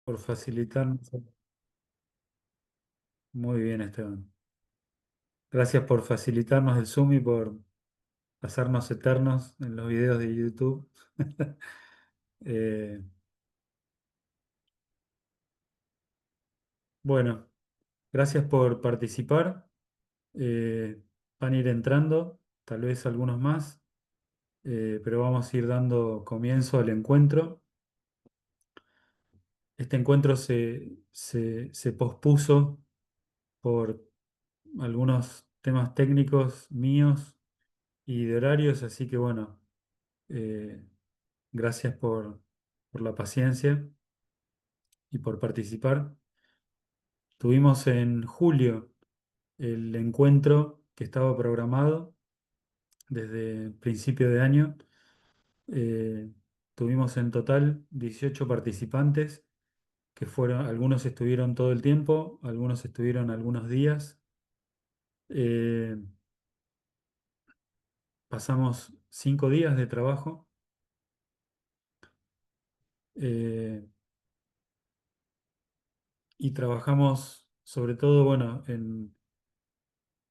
por facilitarnos. Muy bien, Esteban. Gracias por facilitarnos el Zoom y por hacernos eternos en los videos de YouTube. Eh, bueno, gracias por participar. Eh, Van a ir entrando, tal vez algunos más, pero vamos a ir dando comienzo al encuentro. Este encuentro se pospuso por algunos temas técnicos míos y de horarios, así que bueno. eh, Gracias por la paciencia y por participar. Tuvimos en julio el encuentro que estaba programado desde principio de año. Eh, Tuvimos en total 18 participantes, que fueron, algunos estuvieron todo el tiempo, algunos estuvieron algunos días. Eh, Pasamos 5 días de trabajo eh, y trabajamos sobre todo, bueno, en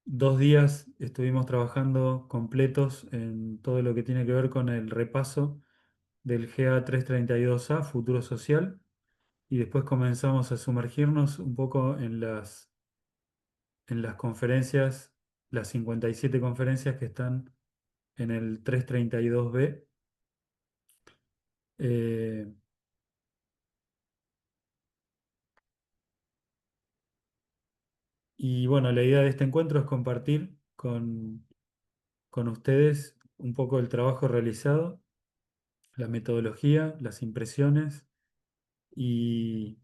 2 días estuvimos trabajando completos en todo lo que tiene que ver con el repaso del GA 332A, Futuro Social, y después comenzamos a sumergirnos un poco en las conferencias, las 57 conferencias que están en el 332B. Eh, y bueno, la idea de este encuentro es compartir con ustedes un poco el trabajo realizado, la metodología, las impresiones y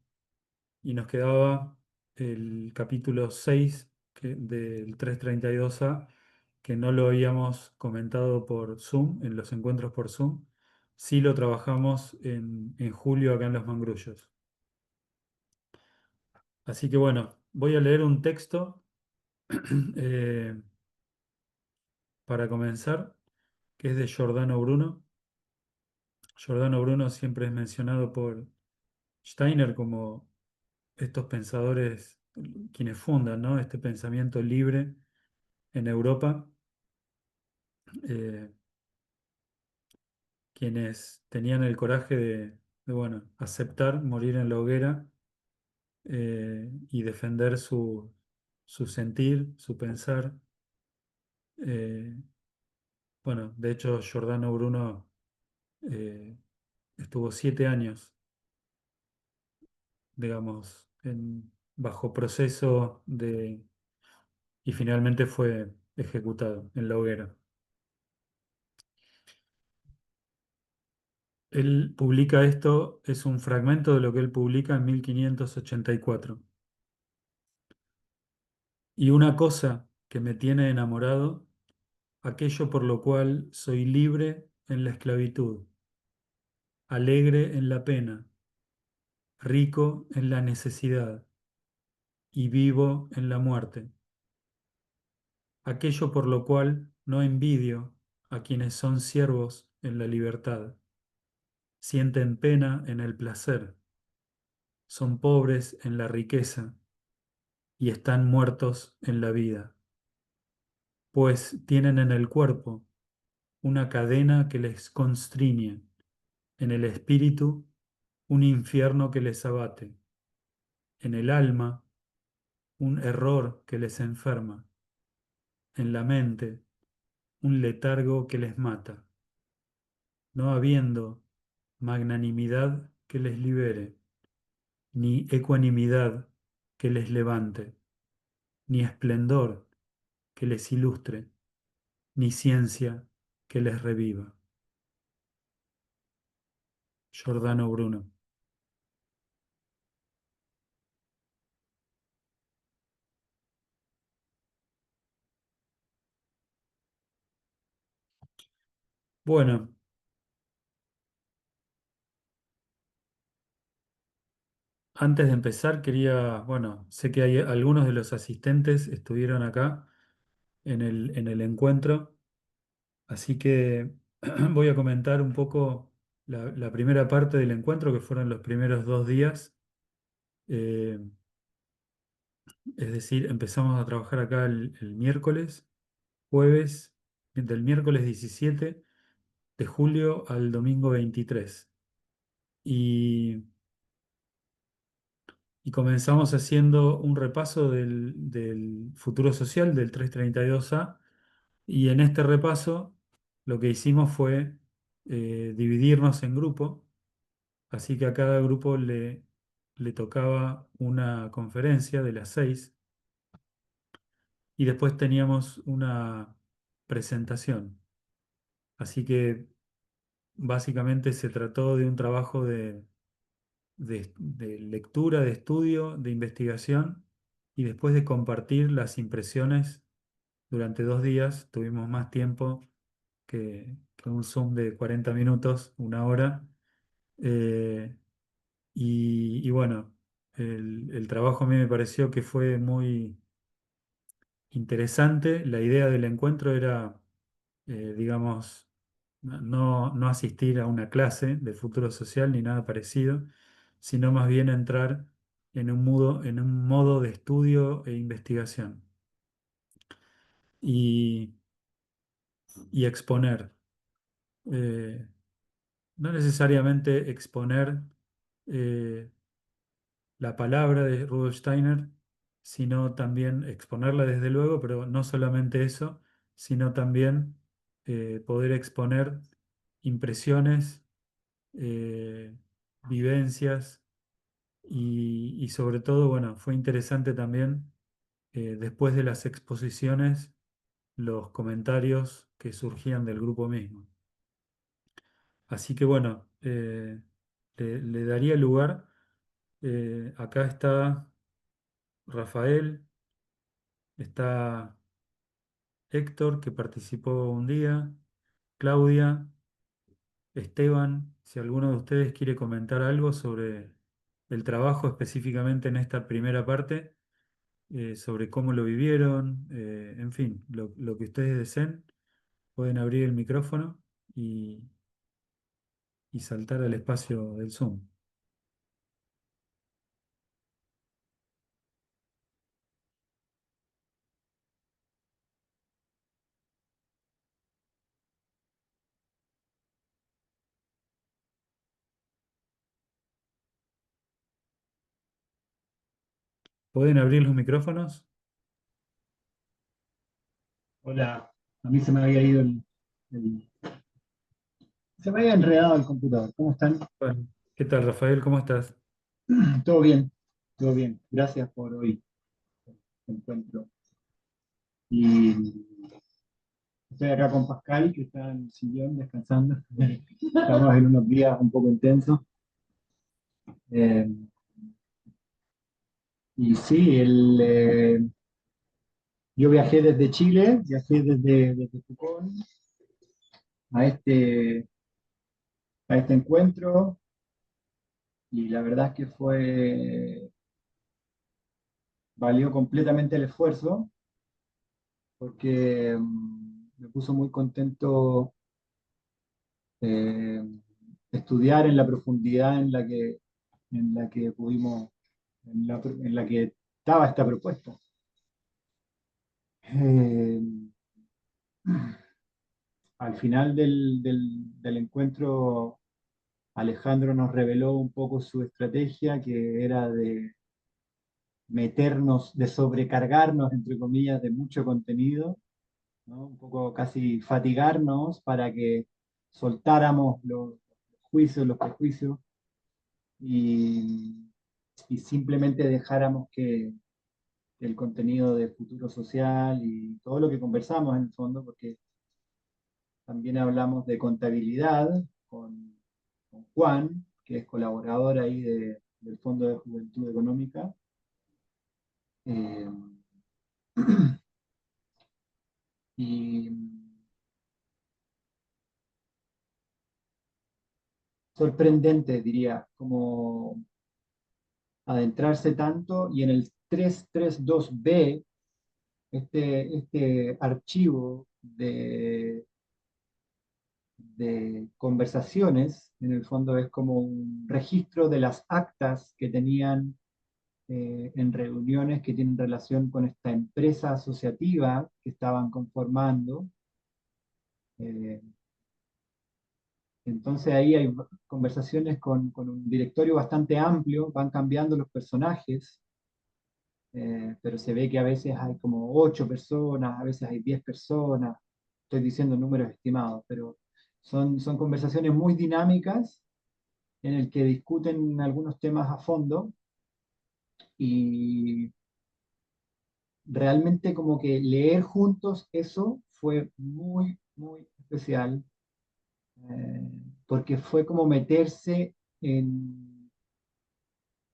nos quedaba el capítulo 6 del 332A, que no lo habíamos comentado por Zoom, en los encuentros por Zoom. Sí lo trabajamos en julio acá en Los Mangrullos. Así que bueno, voy a leer un texto eh, para comenzar, que es de Giordano Bruno. Giordano Bruno siempre es mencionado por Steiner como estos pensadores, quienes fundan, ¿no?, este pensamiento libre en Europa, eh, quienes tenían el coraje bueno, aceptar morir en la hoguera y defender su sentir, su pensar. Eh, bueno, de hecho, Giordano Bruno eh, estuvo 7 años, digamos, bajo proceso y finalmente fue ejecutado en la hoguera. Él publica esto, es un fragmento de lo que él publica en 1584. Y una cosa que me tiene enamorado, aquello por lo cual soy libre en la esclavitud, alegre en la pena, rico en la necesidad y vivo en la muerte, aquello por lo cual no envidio a quienes son siervos en la libertad, sienten pena en el placer, son pobres en la riqueza y están muertos en la vida, pues tienen en el cuerpo una cadena que les constriñe, en el espíritu un infierno que les abate, en el alma un error que les enferma, en la mente un letargo que les mata, no habiendo magnanimidad que les libere, ni ecuanimidad que les levante, ni esplendor que les ilustre, ni ciencia que les reviva. Giordano Bruno. Bueno, antes de empezar quería, bueno, sé que hay algunos de los asistentes estuvieron acá en el encuentro, así que voy a comentar un poco la primera parte del encuentro, que fueron los primeros 2 días. Eh, es decir, empezamos a trabajar acá el miércoles, jueves, del miércoles 17 de julio al domingo 23. Y, y comenzamos haciendo un repaso del futuro social del 332A. Y en este repaso lo que hicimos fue dividirnos en grupo, así que a cada grupo le tocaba una conferencia de las 6 y después teníamos una presentación. Así que básicamente se trató de un trabajo de lectura, de estudio, de investigación y después de compartir las impresiones durante 2 días. Tuvimos más tiempo que un Zoom de 40 minutos, una hora. Eh, y bueno, el trabajo a mí me pareció que fue muy interesante. La idea del encuentro era, digamos, no asistir a una clase de futuro social ni nada parecido, sino más bien entrar en un modo de estudio e investigación y, y exponer. Eh, no necesariamente exponer eh, la palabra de Rudolf Steiner, sino también exponerla desde luego, pero no solamente eso, sino también poder exponer impresiones, eh, vivencias y sobre todo, bueno, fue interesante también después de las exposiciones los comentarios que surgían del grupo mismo. Así que bueno, le daría lugar. Acá está Rafael, está Héctor, que participó un día, Claudia, Esteban, si alguno de ustedes quiere comentar algo sobre el trabajo específicamente en esta primera parte, sobre cómo lo vivieron, en fin, lo que ustedes deseen, pueden abrir el micrófono y saltar al espacio del Zoom. ¿Pueden abrir los micrófonos? Hola, a mí se me había ido el- se me había enredado el computador. ¿Cómo están? Bueno, ¿qué tal, Rafael? ¿Cómo estás? Todo bien, todo bien. Gracias por hoy, el encuentro. Y estoy acá con Pascal, que está en el sillón descansando. Estamos en unos días un poco intensos. Eh, y sí, yo viajé desde Chile, viajé desde Pucón a a este encuentro, y la verdad es que valió completamente el esfuerzo porque me puso muy contento eh, estudiar en la profundidad en la que pudimos, en la que estaba esta propuesta. Eh, Al final del encuentro, Alejandro nos reveló un poco su estrategia, que era de meternos, de sobrecargarnos, entre comillas, de mucho contenido, ¿no? Un poco casi fatigarnos para que soltáramos los juicios, los prejuicios y, y simplemente dejáramos que el contenido de futuro social y todo lo que conversamos en el fondo, porque también hablamos de contabilidad con Juan, que es colaborador ahí del Fondo de Juventud Económica. Eh, y sorprendente, diría, como adentrarse tanto y en el 332B, este archivo de conversaciones, en el fondo es como un registro de las actas que tenían en reuniones que tienen relación con esta empresa asociativa que estaban conformando. Eh, entonces ahí hay conversaciones con un directorio bastante amplio, van cambiando los personajes, pero se ve que a veces hay como 8 personas, a veces hay 10 personas, estoy diciendo números estimados, pero son conversaciones muy dinámicas en el que discuten algunos temas a fondo y realmente como que leer juntos eso fue muy, muy especial, eh, porque fue como meterse en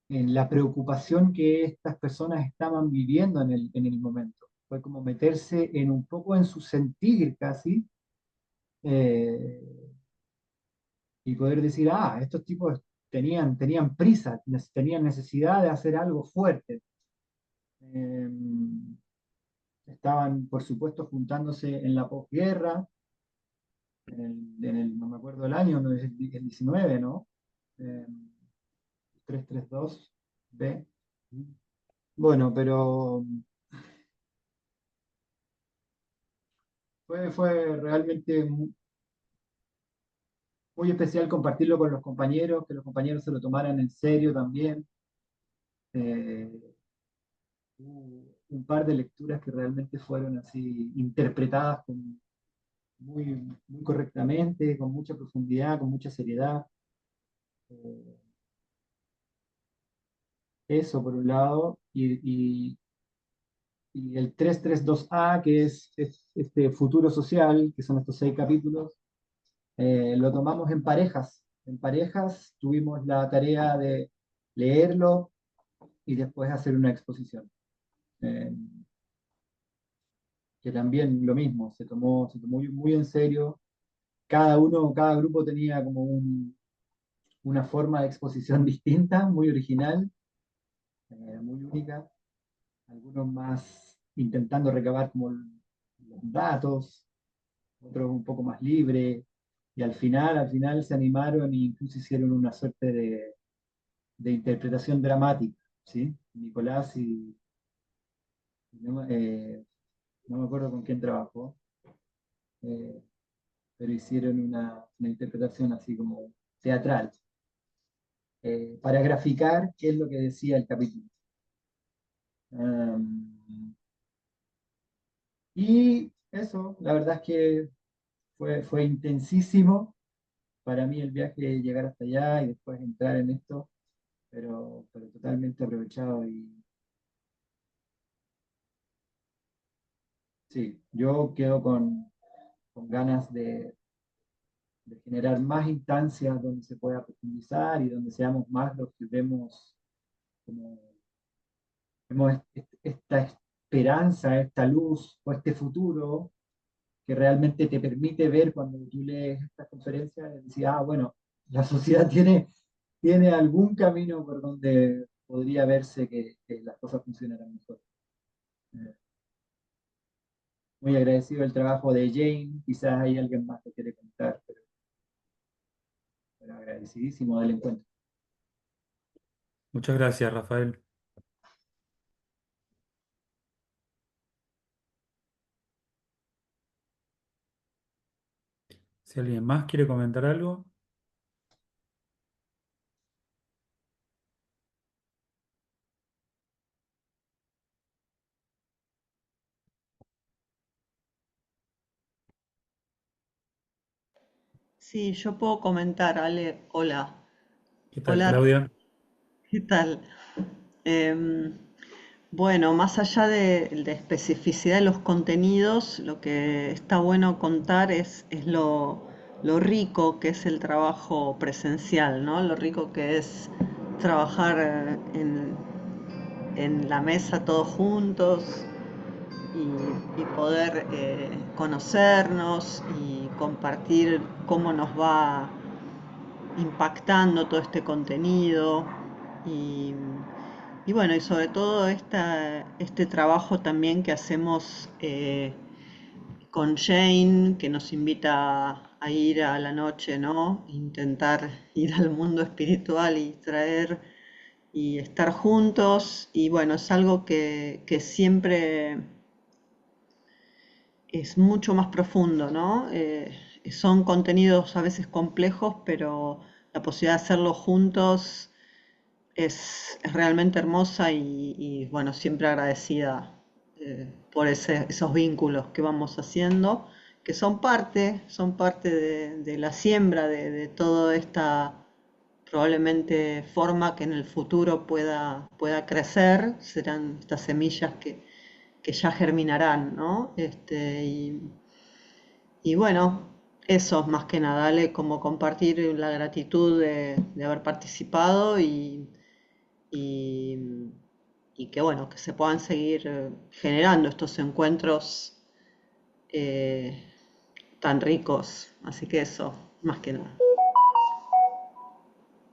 la preocupación que estas personas estaban viviendo en el momento. Fue como meterse en un poco en su sentir casi, eh, y poder decir, ah, estos tipos tenían prisa, tenían necesidad de hacer algo fuerte. Eh, estaban, por supuesto, juntándose en la posguerra, no me acuerdo el año, no es el 19, ¿no? Eh, 332B. Bueno, pero fue realmente muy especial compartirlo con los compañeros, que los compañeros se lo tomaran en serio también. Eh, Hubo un par de lecturas que realmente fueron así interpretadas muy, muy correctamente, con mucha profundidad, con mucha seriedad. Eh, Eso por un lado, y el 332A, que es este futuro social, que son estos 6 capítulos, lo tomamos en parejas. En parejas tuvimos la tarea de leerlo y después hacer una exposición. Eh, que también lo mismo, se tomó muy, muy en serio. Cada grupo tenía como una forma de exposición distinta, muy original, muy única. Algunos más intentando recabar como los datos, otros un poco más libre, y al final se animaron e incluso hicieron una suerte de interpretación dramática, ¿sí? Nicolás no, no me acuerdo con quién trabajó, eh, pero hicieron una interpretación así como teatral, para graficar qué es lo que decía el capítulo. Um, y eso, la verdad es que fue intensísimo para mí el viaje, llegar hasta allá y después entrar en esto, pero totalmente aprovechado. Y sí, yo quedo con ganas de generar más instancias donde se pueda profundizar y donde seamos más los que como, vemos esta esperanza, esta luz o este futuro que realmente te permite ver cuando tú lees estas conferencias y decís, ah, bueno, la sociedad tiene algún camino por donde podría verse que las cosas funcionarán mejor. Eh, Muy agradecido el trabajo de Jane, quizás hay alguien más que quiere contar, pero agradecidísimo del encuentro. Muchas gracias, Rafael. Si alguien más quiere comentar algo, Sí, yo puedo comentar, Ale. Hola. ¿qué tal, Hola, Claudia? ¿qué tal? Em, bueno, más allá de especificidad de los contenidos, lo que está bueno contar es lo rico que es el trabajo presencial, ¿no? Lo rico que es trabajar en la mesa todos juntos y poder conocernos y compartir cómo nos va impactando todo este contenido y, y bueno, y sobre todo este trabajo también que hacemos con Jane, que nos invita a ir a la noche, ¿no? Intentar ir al mundo espiritual y traer y estar juntos. Y bueno, es algo que siempre es mucho más profundo, ¿no? Son contenidos a veces complejos, pero la posibilidad de hacerlo juntos es realmente hermosa y, bueno, siempre agradecida por esos vínculos que vamos haciendo, que son parte de la siembra de toda esta probablemente forma que en el futuro pueda crecer, serán estas semillas que ya germinarán, ¿no? Y bueno, eso más que nada, dale como compartir la gratitud de haber participado y, y que bueno, que se puedan seguir generando estos encuentros eh, tan ricos. Así que eso, más que nada.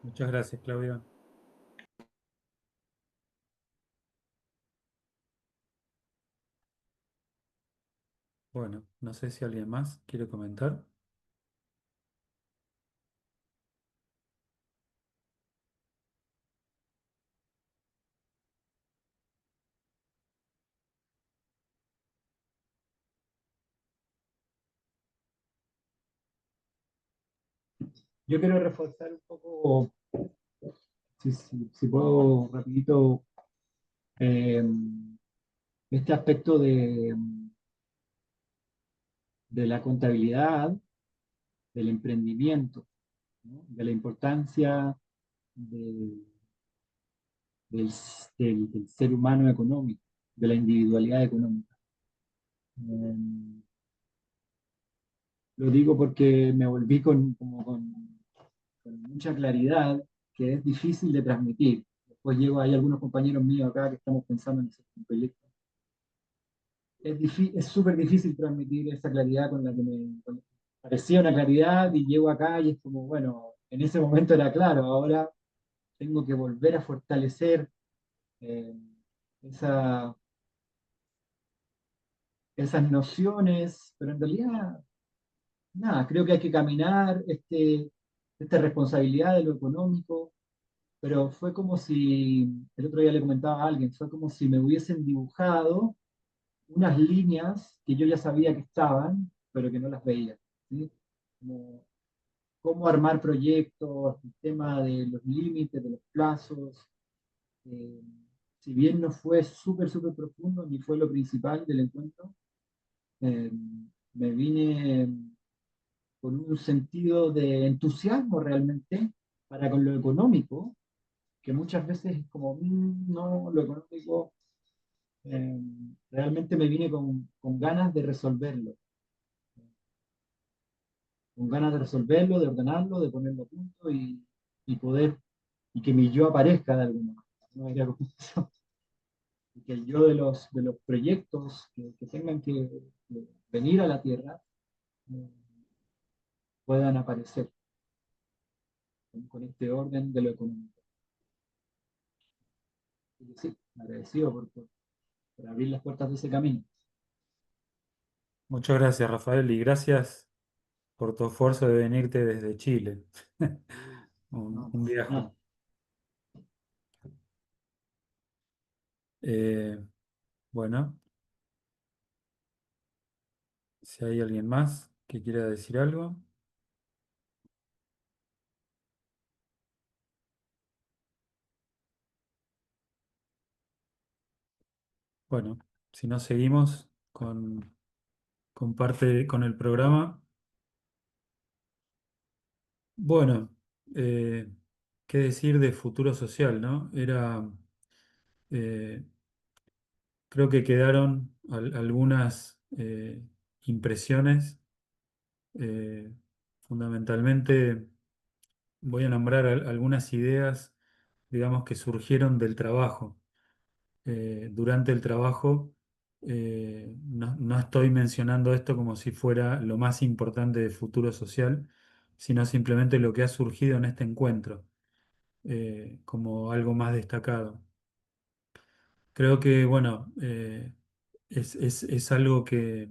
Muchas gracias, Claudia. Bueno, no sé si alguien más quiere comentar. Yo quiero reforzar un poco, si puedo, rapidito, eh, este aspecto de la contabilidad, del emprendimiento, ¿no? De la importancia de- del, del ser humano económico, de la individualidad económica. Eh, lo digo porque me volví con mucha claridad que es difícil de transmitir. Después llego, hay algunos compañeros míos acá que estamos pensando en ese proyecto. Es súper difícil transmitir esa claridad con la que parecía una claridad y llego acá y es como, bueno, en ese momento era claro, ahora tengo que volver a fortalecer eh, esa, esas nociones, pero en realidad, nada, creo que hay que caminar esta responsabilidad de lo económico, pero fue como si, el otro día le comentaba a alguien, fue como si me hubiesen dibujado unas líneas que yo ya sabía que estaban, pero que no las veía. ¿Sí? Como cómo armar proyectos, el tema de los límites, de los plazos. eh, si bien no fue súper profundo, ni fue lo principal del encuentro, eh, me vine con un sentido de entusiasmo realmente para con lo económico, que muchas veces es como, no, lo económico, eh, realmente me vine con ganas de resolverlo, con ganas de resolverlo, de ordenarlo, de ponerlo a punto y poder, y que mi yo aparezca de alguna manera. ¿No? Era como eso, y que el yo de los proyectos que tengan que venir a la Tierra eh, puedan aparecer con este orden de lo económico. Y sí, agradecido por abrir las puertas de ese camino. Muchas gracias, Rafael, y gracias por tu esfuerzo de venirte desde Chile. No, Un viaje. nada. Eh, bueno, si hay alguien más que quiera decir algo. Bueno, si no seguimos con parte, con el programa. Bueno, eh, qué decir de futuro social, ¿no? Eh, creo que quedaron algunas impresiones. eh, Fundamentalmente voy a nombrar algunas ideas, digamos, que surgieron del trabajo. Durante el trabajo, no estoy mencionando esto como si fuera lo más importante de futuro social, sino simplemente lo que ha surgido en este encuentro, como algo más destacado. Creo que, bueno, es algo que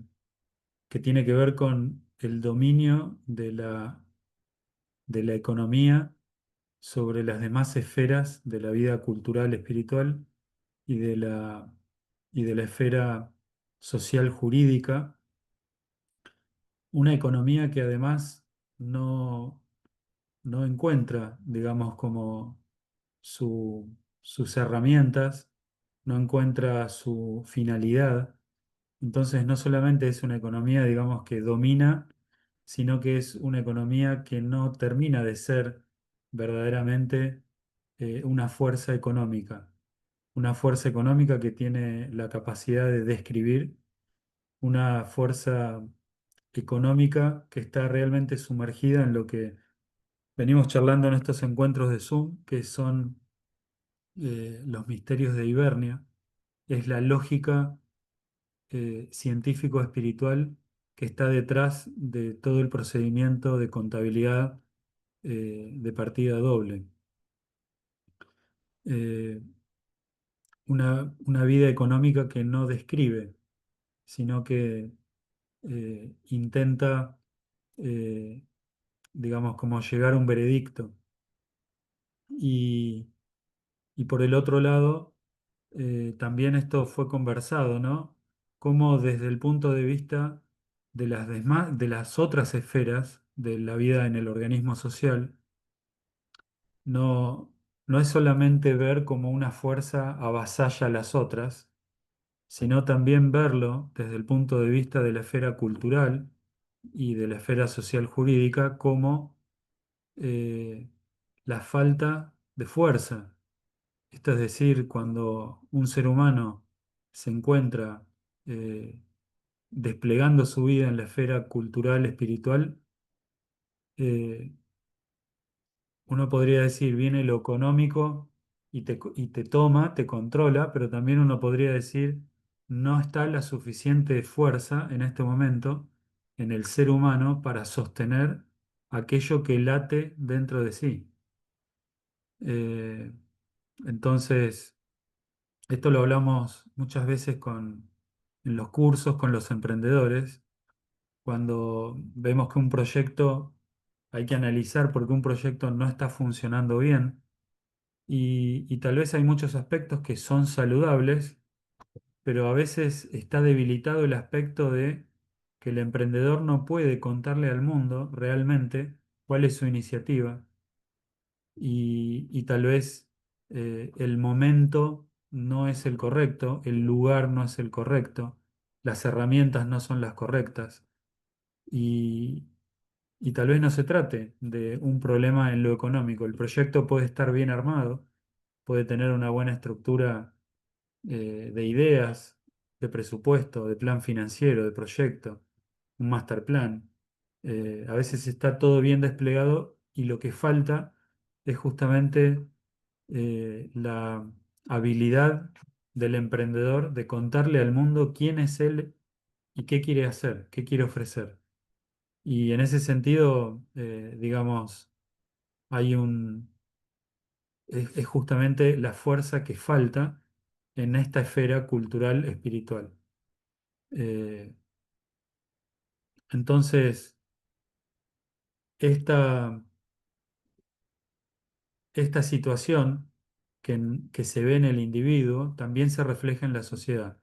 tiene que ver con el dominio de la economía sobre las demás esferas de la vida cultural, espiritual y y de la esfera social jurídica, una economía que además no, no encuentra, digamos, como sus herramientas, no encuentra su finalidad. Entonces no solamente es una economía, digamos, que domina, sino que es una economía que no termina de ser verdaderamente una fuerza económica que tiene la capacidad de describir, una fuerza económica que está realmente sumergida en lo que venimos charlando en estos encuentros de Zoom, que son los misterios de Hibernia, es la lógica científico-espiritual que está detrás de todo el procedimiento de contabilidad de partida doble. Eh, una vida económica que no describe, sino que intenta, eh, digamos, como llegar a un veredicto. Y, y por el otro lado, también esto fue conversado, ¿no? Cómo desde el punto de vista de las otras esferas de la vida en el organismo social, no, no es solamente ver cómo una fuerza avasalla a las otras, sino también verlo desde el punto de vista de la esfera cultural y de la esfera social jurídica como eh, la falta de fuerza. Esto es decir, cuando un ser humano se encuentra eh, desplegando su vida en la esfera cultural, espiritual, eh, uno podría decir, viene lo económico y te toma, te controla, pero también uno podría decir, no está la suficiente fuerza en este momento en el ser humano para sostener aquello que late dentro de sí. Eh, entonces, esto lo hablamos muchas veces en los cursos con los emprendedores, cuando vemos que un proyecto hay que analizar por qué un proyecto no está funcionando bien y tal vez hay muchos aspectos que son saludables, pero a veces está debilitado el aspecto de que el emprendedor no puede contarle al mundo realmente cuál es su iniciativa y tal vez el momento no es el correcto, el lugar no es el correcto, las herramientas no son las correctas y, y tal vez no se trate de un problema en lo económico. El proyecto puede estar bien armado, puede tener una buena estructura de ideas, de presupuesto, de plan financiero, de proyecto, un master plan. A veces está todo bien desplegado y lo que falta es justamente la habilidad del emprendedor de contarle al mundo quién es él y qué quiere hacer, qué quiere ofrecer. Y en ese sentido, digamos, hay es justamente la fuerza que falta en esta esfera cultural espiritual. Eh, entonces, esta, esta situación que se ve en el individuo también se refleja en la sociedad.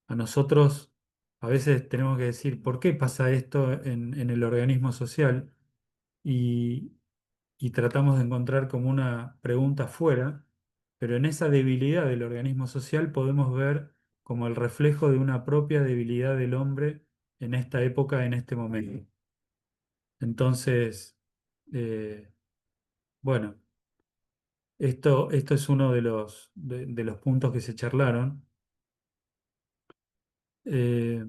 A nosotros a veces tenemos que decir, ¿por qué pasa esto en el organismo social? Y, y tratamos de encontrar como una pregunta fuera, pero en esa debilidad del organismo social podemos ver como el reflejo de una propia debilidad del hombre en esta época, en este momento. Entonces, eh, bueno, esto es uno de los puntos que se charlaron. eh,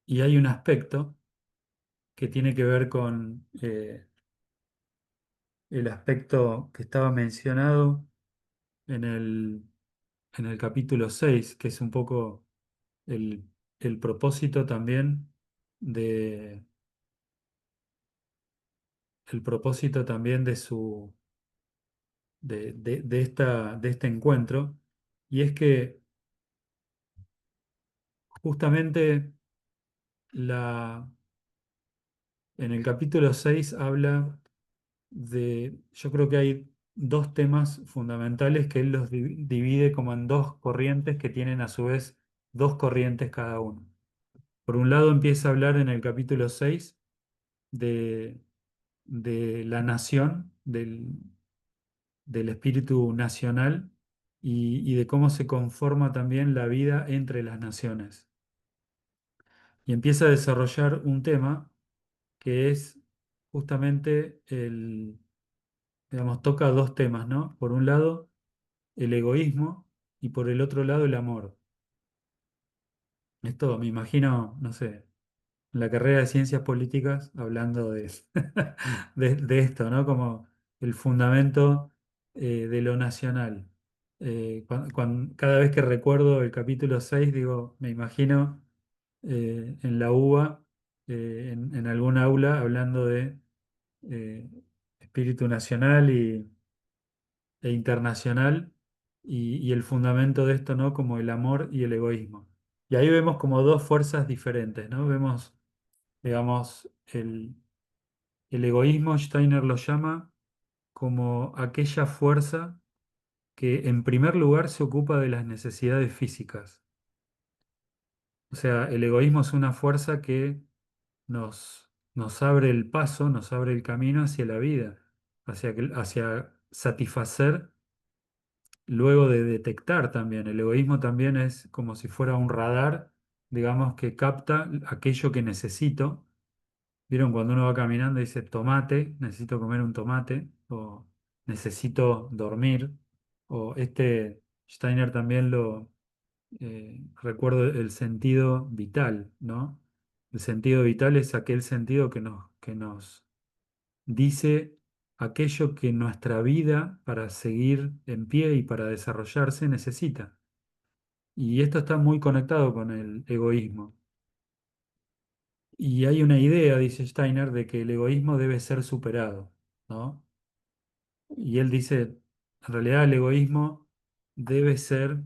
y hay un aspecto que tiene que ver con el aspecto que estaba mencionado en en el capítulo 6 que es un poco el, el propósito también de, el propósito también de de este encuentro, y es que justamente la, en el capítulo 6 habla yo creo que hay dos temas fundamentales que él los divide como en dos corrientes que tienen a su vez dos corrientes cada uno. Por un lado empieza a hablar en el capítulo 6 de, de la nación, del espíritu nacional y de cómo se conforma también la vida entre las naciones. Y empieza a desarrollar un tema que es justamente digamos, toca dos temas, ¿no? Por un lado, el egoísmo y por el otro lado, el amor. Esto me imagino, no sé, en la carrera de ciencias políticas hablando de esto, ¿no? Como el fundamento de lo nacional. Cada vez que recuerdo el capítulo 6 digo, me imagino en la UBA, en algún aula, hablando de eh, espíritu nacional e internacional y el fundamento de esto, ¿no? Como el amor y el egoísmo. Y ahí vemos como dos fuerzas diferentes, ¿no? Vemos, digamos, el egoísmo, Steiner lo llama como aquella fuerza que en primer lugar se ocupa de las necesidades físicas. O sea, el egoísmo es una fuerza que nos abre el paso, nos abre el camino hacia la vida, hacia satisfacer luego de detectar también. El egoísmo también es como si fuera un radar, digamos, que capta aquello que necesito. ¿Vieron cuando uno va caminando y dice tomate, necesito comer un tomate? O necesito dormir. O Steiner también recuerdo el sentido vital, ¿no? El sentido vital es aquel sentido que nos dice aquello que nuestra vida para seguir en pie y para desarrollarse necesita. Y esto está muy conectado con el egoísmo. Y hay una idea, dice Steiner, de que el egoísmo debe ser superado, ¿no? Y él dice, en realidad el egoísmo debe ser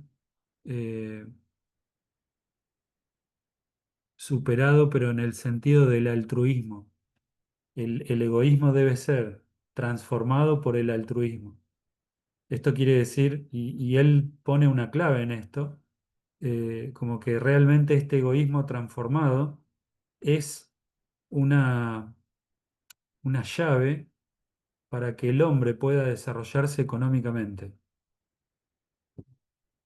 eh, superado, pero en el sentido del altruismo. El egoísmo debe ser transformado por el altruismo. Esto quiere decir, y él pone una clave en esto, como que realmente este egoísmo transformado es una, una llave para que el hombre pueda desarrollarse económicamente.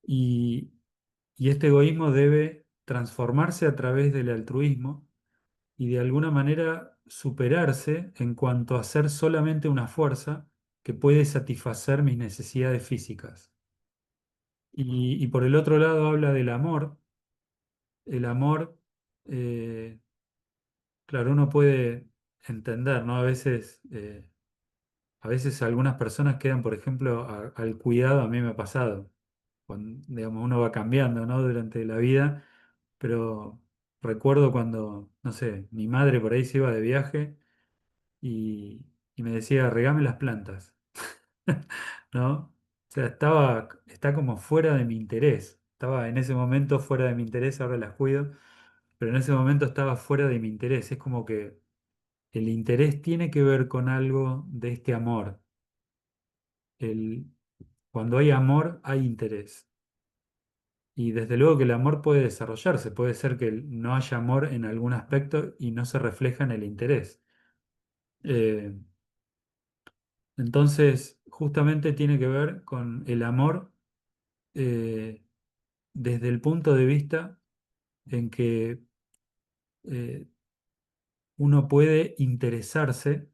Y, y este egoísmo debe transformarse a través del altruismo y de alguna manera superarse en cuanto a ser solamente una fuerza que puede satisfacer mis necesidades físicas. Y por el otro lado habla del amor. El amor, eh, claro, uno puede entender, ¿no? A veces algunas personas quedan, por ejemplo, al cuidado, a mí me ha pasado, cuando, digamos, uno va cambiando, ¿no? Durante la vida, pero recuerdo cuando, no sé, mi madre por ahí se iba de viaje y me decía, regame las plantas, ¿no? O sea, está como fuera de mi interés. Estaba en ese momento fuera de mi interés, ahora las cuido, pero en ese momento estaba fuera de mi interés. Es como que el interés tiene que ver con algo de este amor. El, Cuando hay amor, hay interés. Y desde luego que el amor puede desarrollarse. Puede ser que no haya amor en algún aspecto y no se refleja en el interés. Eh, entonces, justamente tiene que ver con el amor eh, desde el punto de vista en que eh, uno puede interesarse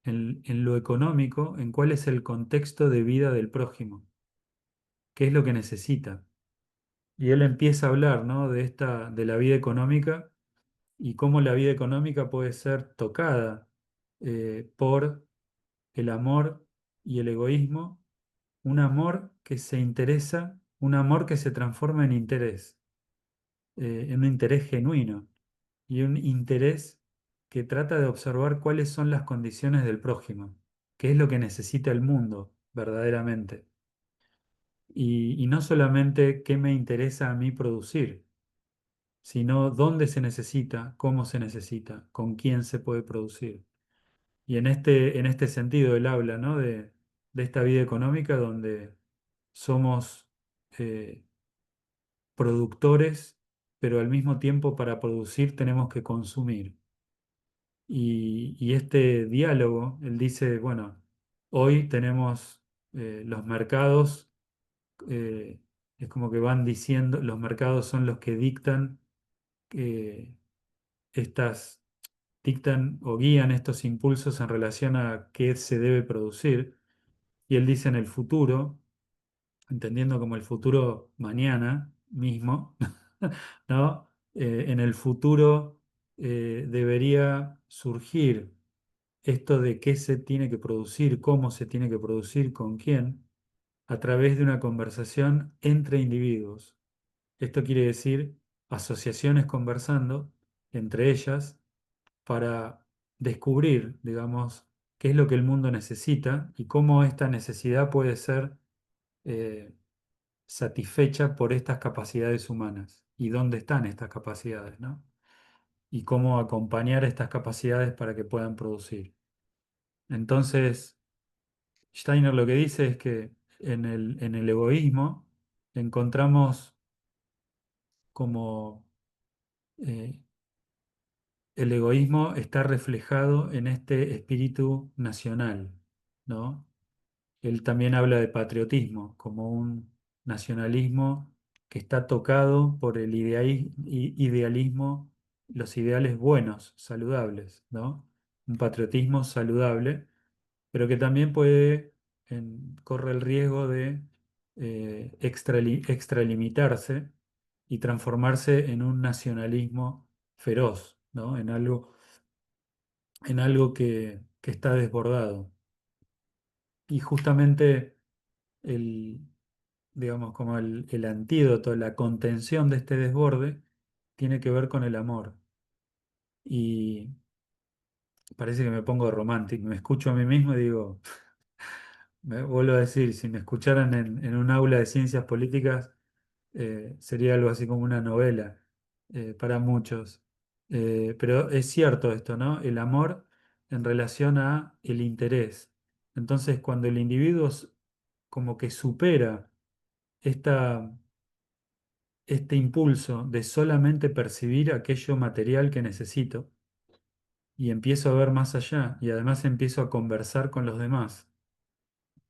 en lo económico, en cuál es el contexto de vida del prójimo, qué es lo que necesita. Y él empieza a hablar, ¿no? De la vida económica y cómo la vida económica puede ser tocada por el amor y el egoísmo, un amor que se interesa, un amor que se transforma en interés, en un interés genuino y un interés que trata de observar cuáles son las condiciones del prójimo, qué es lo que necesita el mundo verdaderamente. Y no solamente qué me interesa a mí producir, sino dónde se necesita, cómo se necesita, con quién se puede producir. Y en este sentido él habla, ¿no? De esta vida económica donde somos eh, productores, pero al mismo tiempo para producir tenemos que consumir. Y este diálogo, él dice, bueno, hoy tenemos los mercados, eh, es como que van diciendo, los mercados son los que dictan eh, estas, dictan o guían estos impulsos en relación a qué se debe producir. Y él dice en el futuro, entendiendo como el futuro mañana mismo, ¿no? En el futuro debería surgir esto de qué se tiene que producir, cómo se tiene que producir, con quién, a través de una conversación entre individuos. Esto quiere decir asociaciones conversando entre ellas para descubrir, digamos, qué es lo que el mundo necesita y cómo esta necesidad puede ser eh, satisfecha por estas capacidades humanas y dónde están estas capacidades, ¿no? Y cómo acompañar estas capacidades para que puedan producir. Entonces, Steiner lo que dice es que en el egoísmo encontramos como eh, el egoísmo está reflejado en este espíritu nacional, ¿no? Él también habla de patriotismo como un nacionalismo que está tocado por el idealismo, los ideales buenos, saludables, ¿no? Un patriotismo saludable, pero que también corre el riesgo de extralimitarse y transformarse en un nacionalismo feroz, ¿no? En algo que está desbordado. Y justamente el, digamos, como el antídoto, la contención de este desborde, tiene que ver con el amor. Y parece que me pongo romántico, me escucho a mí mismo y digo, me vuelvo a decir, si me escucharan en un aula de ciencias políticas, sería algo así como una novela para muchos. Pero es cierto esto, ¿no? El amor en relación a el interés. Entonces, cuando el individuo como que supera esta este impulso de solamente percibir aquello material que necesito y empiezo a ver más allá y además empiezo a conversar con los demás.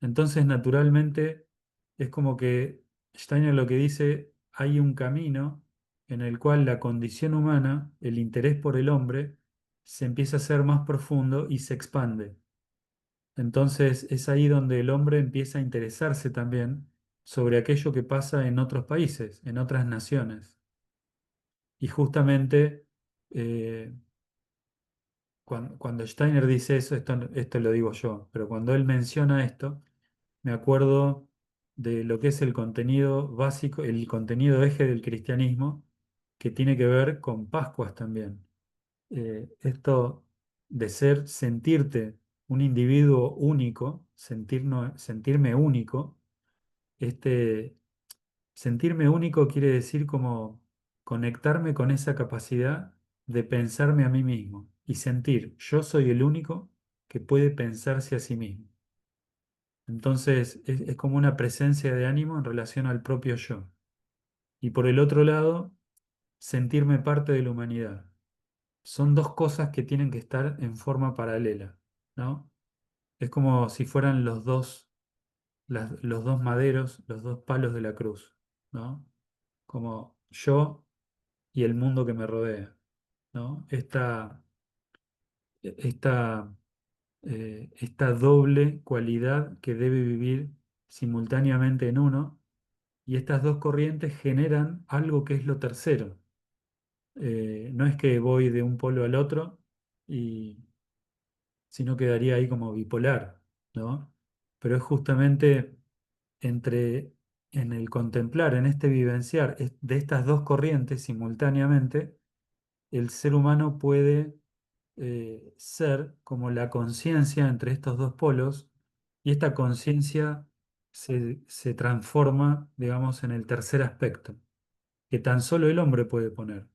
Entonces, naturalmente, es como que Steiner lo que dice, hay un camino en el cual la condición humana, el interés por el hombre, se empieza a ser más profundo y se expande. Entonces, es ahí donde el hombre empieza a interesarse también sobre aquello que pasa en otros países, en otras naciones. Y justamente eh, cuando Steiner dice eso, esto lo digo yo, pero cuando él menciona esto, me acuerdo de lo que es el contenido básico, el contenido eje del cristianismo, que tiene que ver con Pascuas también. Esto de sentirte un individuo único, sentirme único, este, sentirme único quiere decir como conectarme con esa capacidad de pensarme a mí mismo y sentir, yo soy el único que puede pensarse a sí mismo. Entonces es como una presencia de ánimo en relación al propio yo. Y por el otro lado, sentirme parte de la humanidad. Son dos cosas que tienen que estar en forma paralela, ¿no? Es como si fueran los dos maderos, los dos palos de la cruz, ¿no? Como yo y el mundo que me rodea, ¿no? Esta, esta doble cualidad que debe vivir simultáneamente en uno, y estas dos corrientes generan algo que es lo tercero. No es que voy de un polo al otro, y, sino quedaría ahí como bipolar, ¿no? Pero es justamente entre, en el contemplar, en este vivenciar de estas dos corrientes simultáneamente, el ser humano puede ser como la conciencia entre estos dos polos y esta conciencia se transforma, digamos, en el tercer aspecto, que tan solo el hombre puede poner.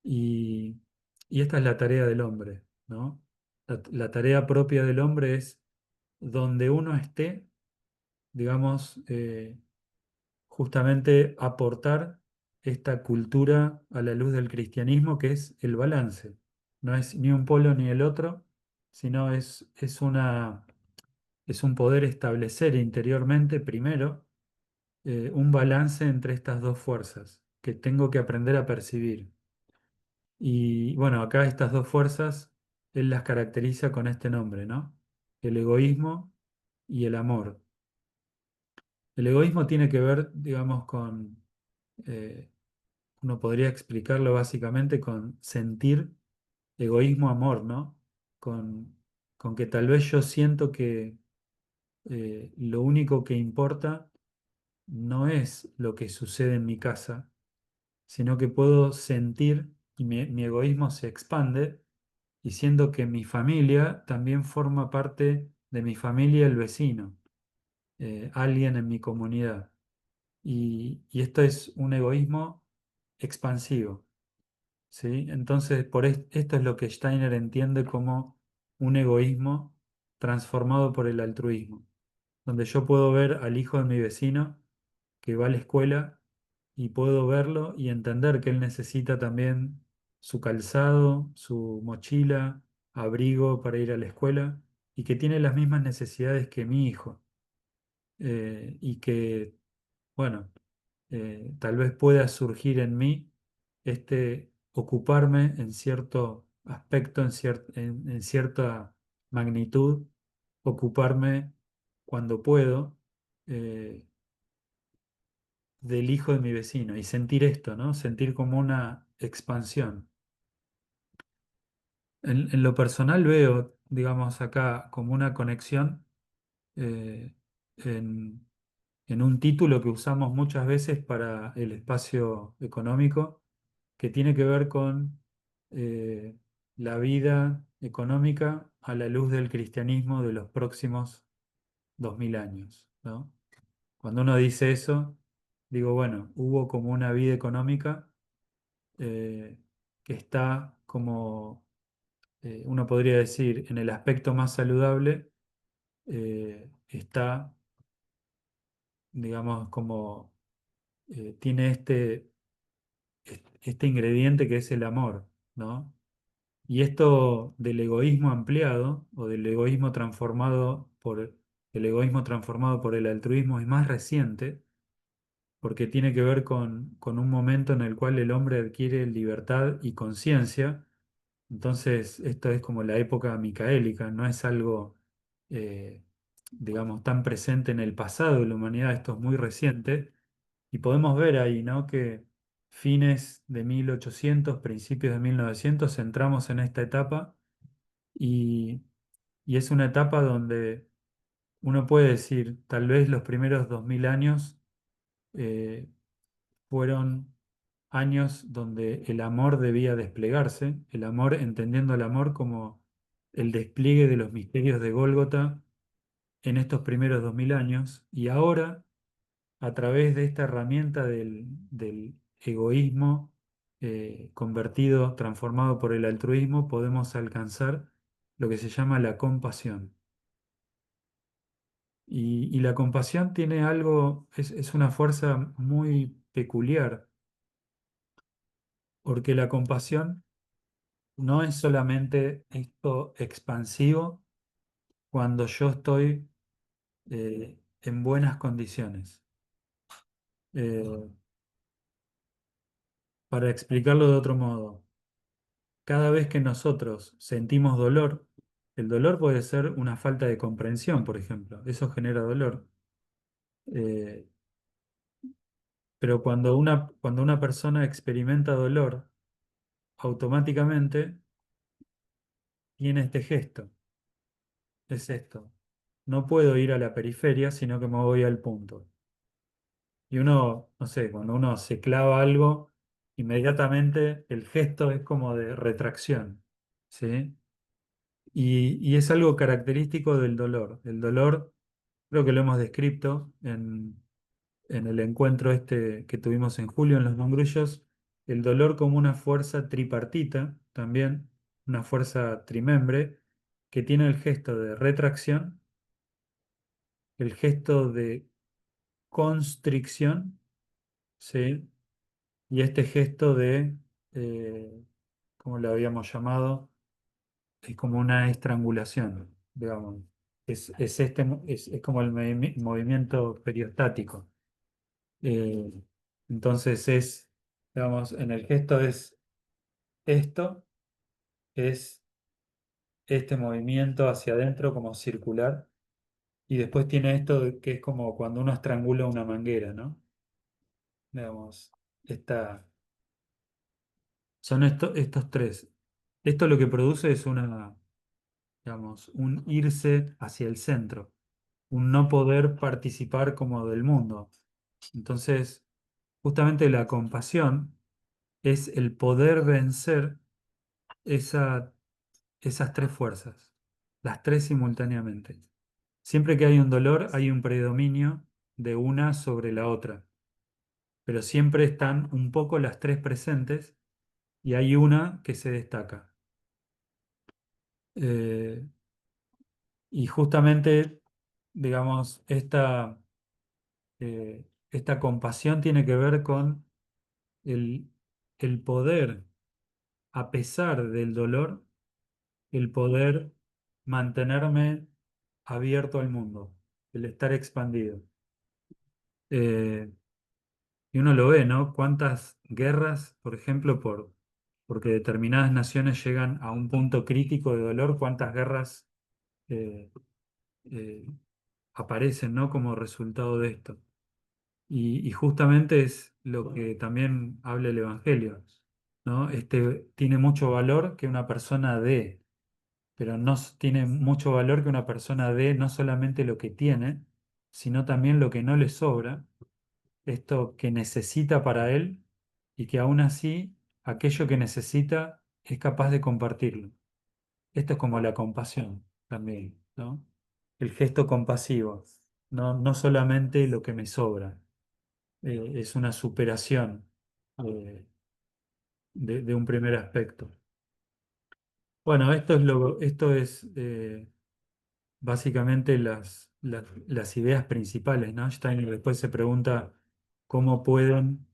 Y, y esta es la tarea del hombre, ¿no? La tarea propia del hombre es donde uno esté, digamos, justamente aportar esta cultura a la luz del cristianismo, que es el balance. No es ni un polo ni el otro, sino es un poder establecer interiormente primero un balance entre estas dos fuerzas que tengo que aprender a percibir. Y bueno, acá estas dos fuerzas, él las caracteriza con este nombre, ¿no? El egoísmo y el amor. El egoísmo tiene que ver, digamos, con, eh, uno podría explicarlo básicamente con sentir egoísmo, amor, ¿no? Con, con que tal vez yo siento que lo único que importa no es lo que sucede en mi casa, sino que puedo sentir y mi egoísmo se expande y siendo que mi familia también forma parte de mi familia el vecino, alguien en mi comunidad. Y esto es un egoísmo expansivo, ¿sí? Entonces, esto es lo que Steiner entiende como un egoísmo transformado por el altruismo, donde yo puedo ver al hijo de mi vecino que va a la escuela y puedo verlo y entender que él necesita también su calzado, su mochila, abrigo para ir a la escuela y que tiene las mismas necesidades que mi hijo y que, bueno, tal vez pueda surgir en mí este ocuparme en cierto aspecto, en cierta magnitud, ocuparme cuando puedo eh, del hijo de mi vecino y sentir esto, ¿no? Sentir como una expansión. En lo personal veo, digamos, acá como una conexión eh, en, en un título que usamos muchas veces para el espacio económico, que tiene que ver con eh, la vida económica a la luz del cristianismo de los próximos 2000 años, ¿no? Cuando uno dice eso, digo, bueno, hubo como una vida económica eh, que está como, uno podría decir, en el aspecto más saludable, está, digamos, como tiene este ingrediente que es el amor, ¿no? Y esto del egoísmo ampliado o del egoísmo transformado por el egoísmo transformado por el altruismo es más reciente porque tiene que ver con un momento en el cual el hombre adquiere libertad y conciencia. Entonces, esto es como la época micaélica, no es algo, eh, digamos, tan presente en el pasado de la humanidad, esto es muy reciente. Y podemos ver ahí, ¿no? Que fines de 1800, principios de 1900, entramos en esta etapa y, y es una etapa donde uno puede decir, tal vez los primeros 2000 años eh, fueron años donde el amor debía desplegarse, el amor entendiendo el amor como el despliegue de los misterios de Gólgota en estos primeros 2000 años, y ahora, a través de esta herramienta del egoísmo convertido, transformado por el altruismo, podemos alcanzar lo que se llama la compasión. Y la compasión tiene algo, es una fuerza muy peculiar, porque la compasión no es solamente esto expansivo cuando yo estoy en buenas condiciones. Eh, para explicarlo de otro modo, cada vez que nosotros sentimos dolor, el dolor puede ser una falta de comprensión, por ejemplo, eso genera dolor. Eh, pero cuando una persona experimenta dolor, automáticamente tiene este gesto, es esto. No puedo ir a la periferia, sino que me voy al punto. Y uno, no sé, cuando uno se clava algo, inmediatamente el gesto es como de retracción, ¿sí? Y es algo característico del dolor. El dolor, creo que lo hemos descrito en el encuentro este que tuvimos en julio en Los Mongrullos, el dolor como una fuerza tripartita, también una fuerza trimembre, que tiene el gesto de retracción, el gesto de constricción, ¿sí? Y este gesto de, eh, ¿cómo lo habíamos llamado? Es como una estrangulación, digamos. Es como el movimiento periostático. Eh, entonces digamos, en el gesto es esto, es este movimiento hacia adentro como circular, y después tiene esto que es como cuando uno estrangula una manguera, ¿no? Digamos, esta, son estos tres. Esto lo que produce es digamos, un irse hacia el centro, un no poder participar como del mundo. Entonces, justamente la compasión es el poder vencer esa, esas tres fuerzas, las tres simultáneamente. Siempre que hay un dolor, hay un predominio de una sobre la otra, pero siempre están un poco las tres presentes y hay una que se destaca. Eh, y justamente, digamos, esta compasión tiene que ver con el, el poder, a pesar del dolor, el poder mantenerme abierto al mundo, el estar expandido. Eh, y uno lo ve, ¿no? Cuántas guerras, por ejemplo, porque determinadas naciones llegan a un punto crítico de dolor, cuántas guerras eh, eh, aparecen, ¿no? Como resultado de esto. Y justamente es lo que también habla el Evangelio, ¿no? Tiene mucho valor que una persona dé, pero no tiene mucho valor que una persona dé no solamente lo que tiene, sino también lo que no le sobra, esto que necesita para él, y que aún así aquello que necesita es capaz de compartirlo. Esto es como la compasión también, ¿no? El gesto compasivo, no solamente lo que me sobra, es una superación eh, de un primer aspecto. Bueno, esto es básicamente las ideas principales, ¿no? Steiner después se pregunta cómo pueden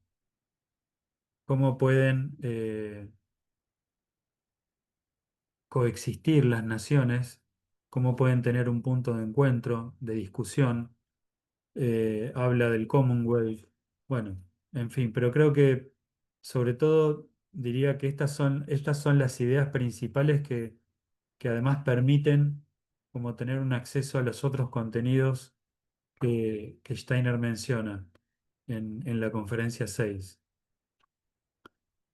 coexistir las naciones, cómo pueden tener un punto de encuentro, de discusión. Habla del Commonwealth, bueno, en fin, pero creo que sobre todo diría que estas son las ideas principales que además permiten como tener un acceso a los otros contenidos que Steiner menciona en la conferencia 6.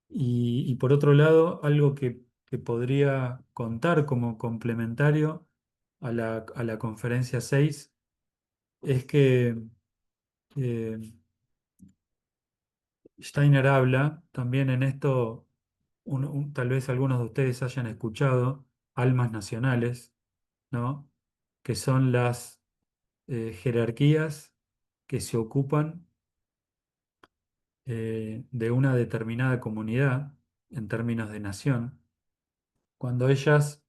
Y por otro lado, algo que podría contar como complementario a la conferencia 6 es que eh, Steiner habla también en esto, tal vez algunos de ustedes hayan escuchado, almas nacionales, ¿no? Que son las jerarquías que se ocupan de una determinada comunidad en términos de nación, cuando ellas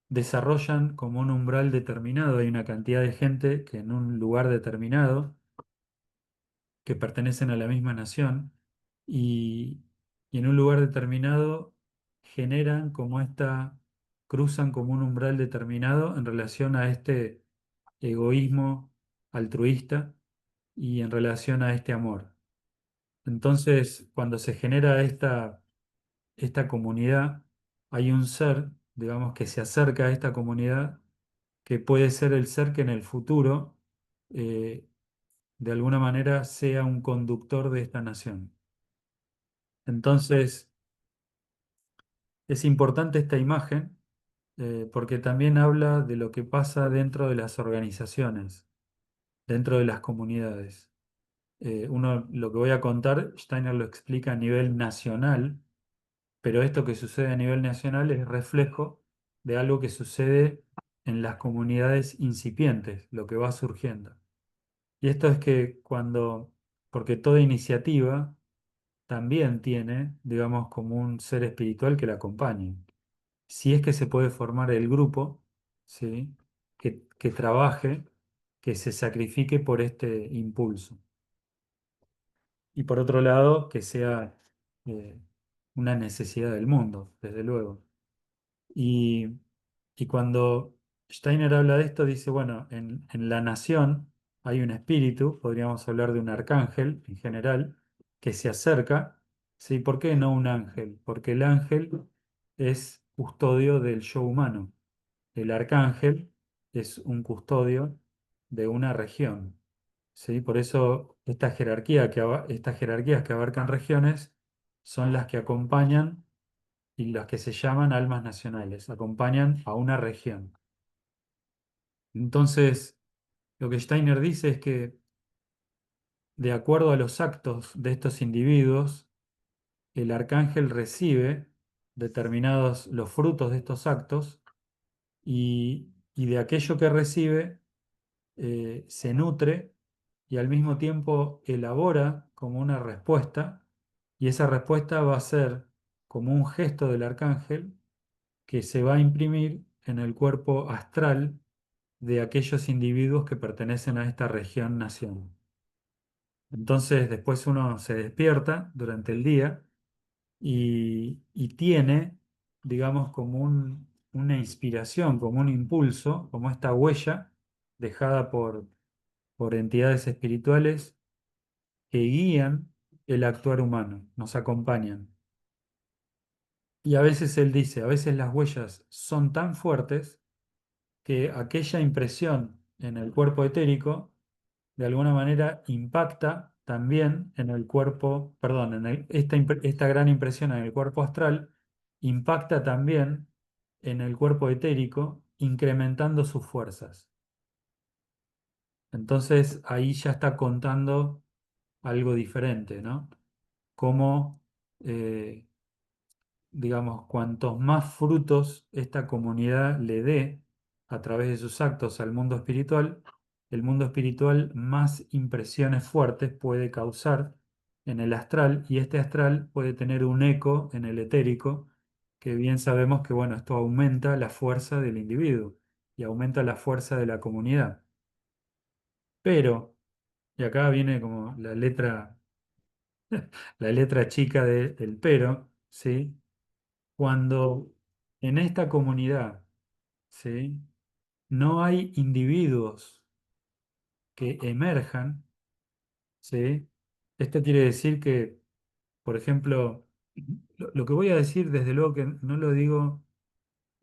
desarrollan como un umbral determinado, hay una cantidad de gente que en un lugar determinado, que pertenecen a la misma nación, y, y en un lugar determinado generan como cruzan como un umbral determinado en relación a este egoísmo altruista y en relación a este amor. Entonces, cuando se genera esta comunidad, hay un ser, digamos, que se acerca a esta comunidad, que puede ser el ser que en el futuro, eh, de alguna manera, sea un conductor de esta nación. Entonces, es importante esta imagen, porque también habla de lo que pasa dentro de las organizaciones, dentro de las comunidades. Lo que voy a contar, Steiner lo explica a nivel nacional, pero esto que sucede a nivel nacional es reflejo de algo que sucede en las comunidades incipientes, lo que va surgiendo. Y esto es que porque toda iniciativa también tiene, digamos, como un ser espiritual que la acompañe. Si es que se puede formar el grupo, ¿sí? Que trabaje, que se sacrifique por este impulso. Y por otro lado, que sea eh, una necesidad del mundo, desde luego. Y, y cuando Steiner habla de esto, dice, bueno, en la nación hay un espíritu, podríamos hablar de un arcángel en general, que se acerca. ¿Sí? ¿Por qué no un ángel? Porque el ángel es custodio del yo humano. El arcángel es un custodio de una región. ¿Sí? Por eso estas jerarquías que abarcan regiones son las que acompañan y las que se llaman almas nacionales, acompañan a una región. Entonces, lo que Steiner dice es que, de acuerdo a los actos de estos individuos, el arcángel recibe determinados los frutos de estos actos y de aquello que recibe se nutre y al mismo tiempo elabora como una respuesta, y esa respuesta va a ser como un gesto del arcángel que se va a imprimir en el cuerpo astral de aquellos individuos que pertenecen a esta región-nación. Entonces después uno se despierta durante el día y tiene, digamos, como una inspiración, como un impulso, como esta huella dejada por entidades espirituales que guían el actuar humano, nos acompañan. Y a veces él dice, a veces las huellas son tan fuertes que aquella impresión en el cuerpo etérico de alguna manera impacta también en el cuerpo, perdón, esta gran impresión en el cuerpo astral impacta también en el cuerpo etérico, incrementando sus fuerzas. Entonces ahí ya está contando algo diferente, ¿no? Cómo eh, digamos, cuantos más frutos esta comunidad le dé a través de sus actos al mundo espiritual, el mundo espiritual más impresiones fuertes puede causar en el astral y este astral puede tener un eco en el etérico, que bien sabemos que, bueno, esto aumenta la fuerza del individuo y aumenta la fuerza de la comunidad. Pero, y acá viene como la letra chica del pero, ¿sí? Cuando en esta comunidad, ¿sí? No hay individuos que emerjan, ¿sí? Esto quiere decir que, por ejemplo, lo que voy a decir, desde luego que no lo digo,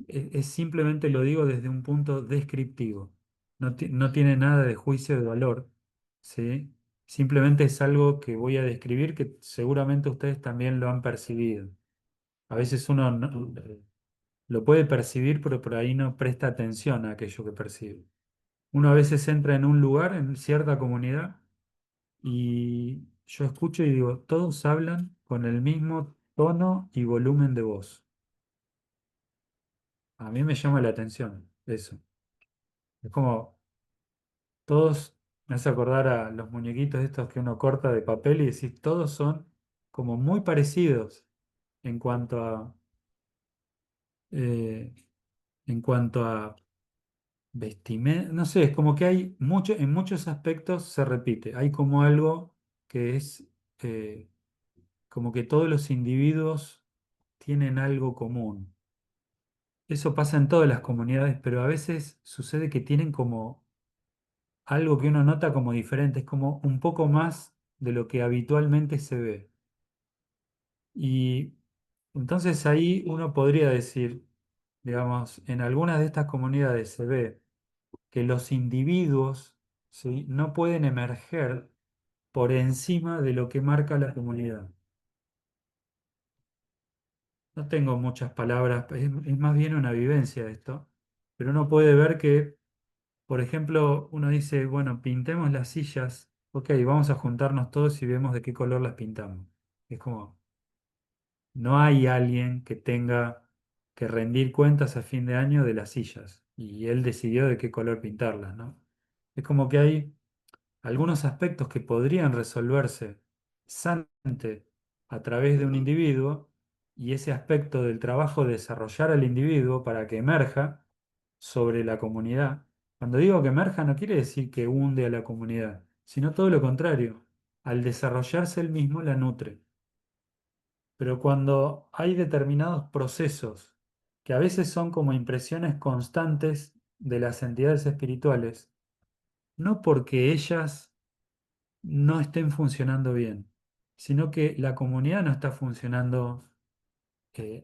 es simplemente lo digo desde un punto descriptivo. No tiene nada de juicio de valor, ¿sí? Simplemente es algo que voy a describir que seguramente ustedes también lo han percibido. A veces uno lo puede percibir, pero por ahí no presta atención a aquello que percibe. Uno a veces entra en un lugar, en cierta comunidad, y yo escucho y digo, todos hablan con el mismo tono y volumen de voz. A mí me llama la atención eso. Es como todos, me hace acordar a los muñequitos estos que uno corta de papel y decís, todos son como muy parecidos en cuanto a, eh, en cuanto a vestimenta, no sé, es como que hay mucho, en muchos aspectos se repite. Hay como algo que es eh, como que todos los individuos tienen algo común. Eso pasa en todas las comunidades, pero a veces sucede que tienen como algo que uno nota como diferente, es como un poco más de lo que habitualmente se ve. Y entonces ahí uno podría decir, digamos, en algunas de estas comunidades se ve que los individuos, ¿sí? No pueden emerger por encima de lo que marca la comunidad. No tengo muchas palabras, es más bien una vivencia esto, pero uno puede ver que, por ejemplo, uno dice, bueno, pintemos las sillas, ok, vamos a juntarnos todos y vemos de qué color las pintamos. Es como, no hay alguien que tenga que rendir cuentas a fin de año de las sillas y él decidió de qué color pintarlas, ¿no? Es como que hay algunos aspectos que podrían resolverse sanamente a través de un individuo y ese aspecto del trabajo de desarrollar al individuo para que emerja sobre la comunidad. Cuando digo que emerja no quiere decir que hunde a la comunidad, sino todo lo contrario. Al desarrollarse él mismo la nutre. Pero cuando hay determinados procesos que a veces son como impresiones constantes de las entidades espirituales, no porque ellas no estén funcionando bien, sino que la comunidad no está funcionando